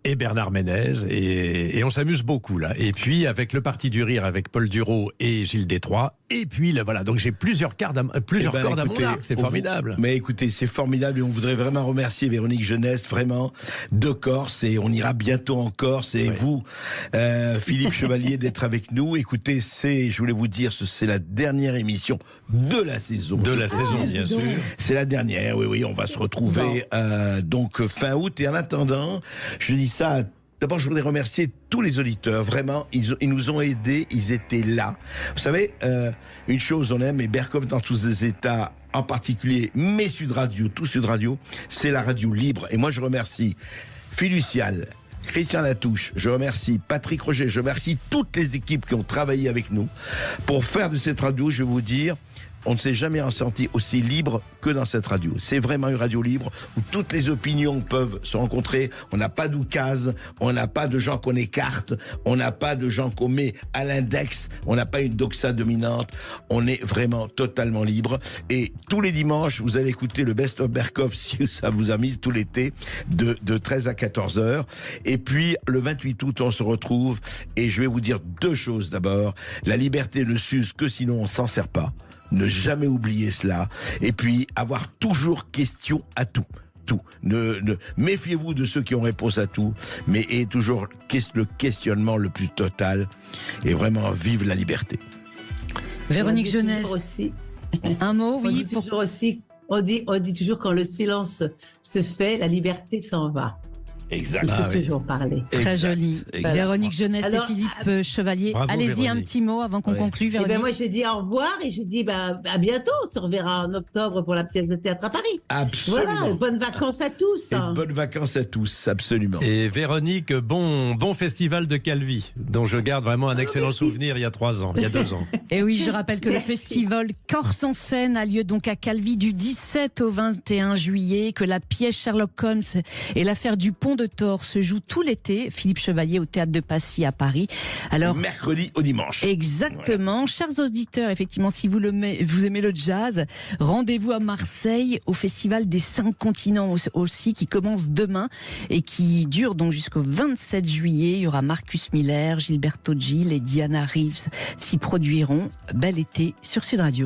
et Bernard Ménez, et on s'amuse beaucoup là. Et puis avec le Parti du Rire, avec Paul Duraud et Gilles Détroit, et puis là, voilà, donc j'ai plusieurs cordes à mon arc, c'est formidable. Mais écoutez, c'est formidable et on voudrait vraiment remercier Véronique Geneste, vraiment, de Corse, et on ira bientôt en Corse, et vous, Philippe Chevalier, d'être avec nous. Écoutez, je voulais vous dire, c'est la dernière émission de la saison. De la saison, bien sûr. C'est la dernière, oui, on va se retrouver donc fin août, et en attendant, je dis ça. D'abord, je voudrais remercier tous les auditeurs. Vraiment, ils nous ont aidés, ils étaient là. Vous savez, une chose, on aime, et Berkov dans tous les états, en particulier, mais Sud Radio, tout Sud Radio, c'est la radio libre. Et moi, je remercie Filucial, Christian Latouche, je remercie Patrick Roger, je remercie toutes les équipes qui ont travaillé avec nous pour faire de cette radio, je vais vous dire, on ne s'est jamais senti aussi libre que dans cette radio. C'est vraiment une radio libre où toutes les opinions peuvent se rencontrer. On n'a pas d'oukase, on n'a pas de gens qu'on écarte, on n'a pas de gens qu'on met à l'index, on n'a pas une doxa dominante. On est vraiment totalement libre. Et tous les dimanches, vous allez écouter le Best of Berkov, si ça vous a mis tout l'été, de 13 à 14 heures. Et puis, le 28 août, on se retrouve. Et je vais vous dire deux choses d'abord. La liberté ne s'use que sinon on ne s'en sert pas. Ne jamais oublier cela. Et puis, avoir toujours question à tout. Méfiez-vous de ceux qui ont réponse à tout, mais ayez toujours le questionnement le plus total. Et vraiment, vive la liberté. Véronique Geneste. Un mot, oui. On dit toujours quand le silence se fait, la liberté s'en va. Exact. Il faut toujours parler. Très joli. Véronique Geneste et Philippe Chevalier. Allez-y, un petit mot avant qu'on conclue, Véronique. Moi, je dis au revoir et je dis à bientôt. On se reverra en octobre pour la pièce de théâtre à Paris. Absolument. Voilà, bonnes vacances à tous. Et bonnes vacances à tous, absolument. Et Véronique, bon festival de Calvi, dont je garde vraiment un excellent souvenir il y a 2 ans. Et oui, je rappelle que le festival Corse en scène a lieu donc à Calvi du 17 au 21 juillet, que la pièce Sherlock Holmes et l'affaire du pont de Thor se joue tout l'été. Philippe Chevalier au théâtre de Passy à Paris. Alors, mercredi au dimanche. Exactement. Voilà. Chers auditeurs, effectivement, si vous aimez le jazz, rendez-vous à Marseille au Festival des 5 continents aussi, qui commence demain et qui dure donc jusqu'au 27 juillet. Il y aura Marcus Miller, Gilberto Gil et Diana Reeves s'y produiront. Bel été sur Sud Radio.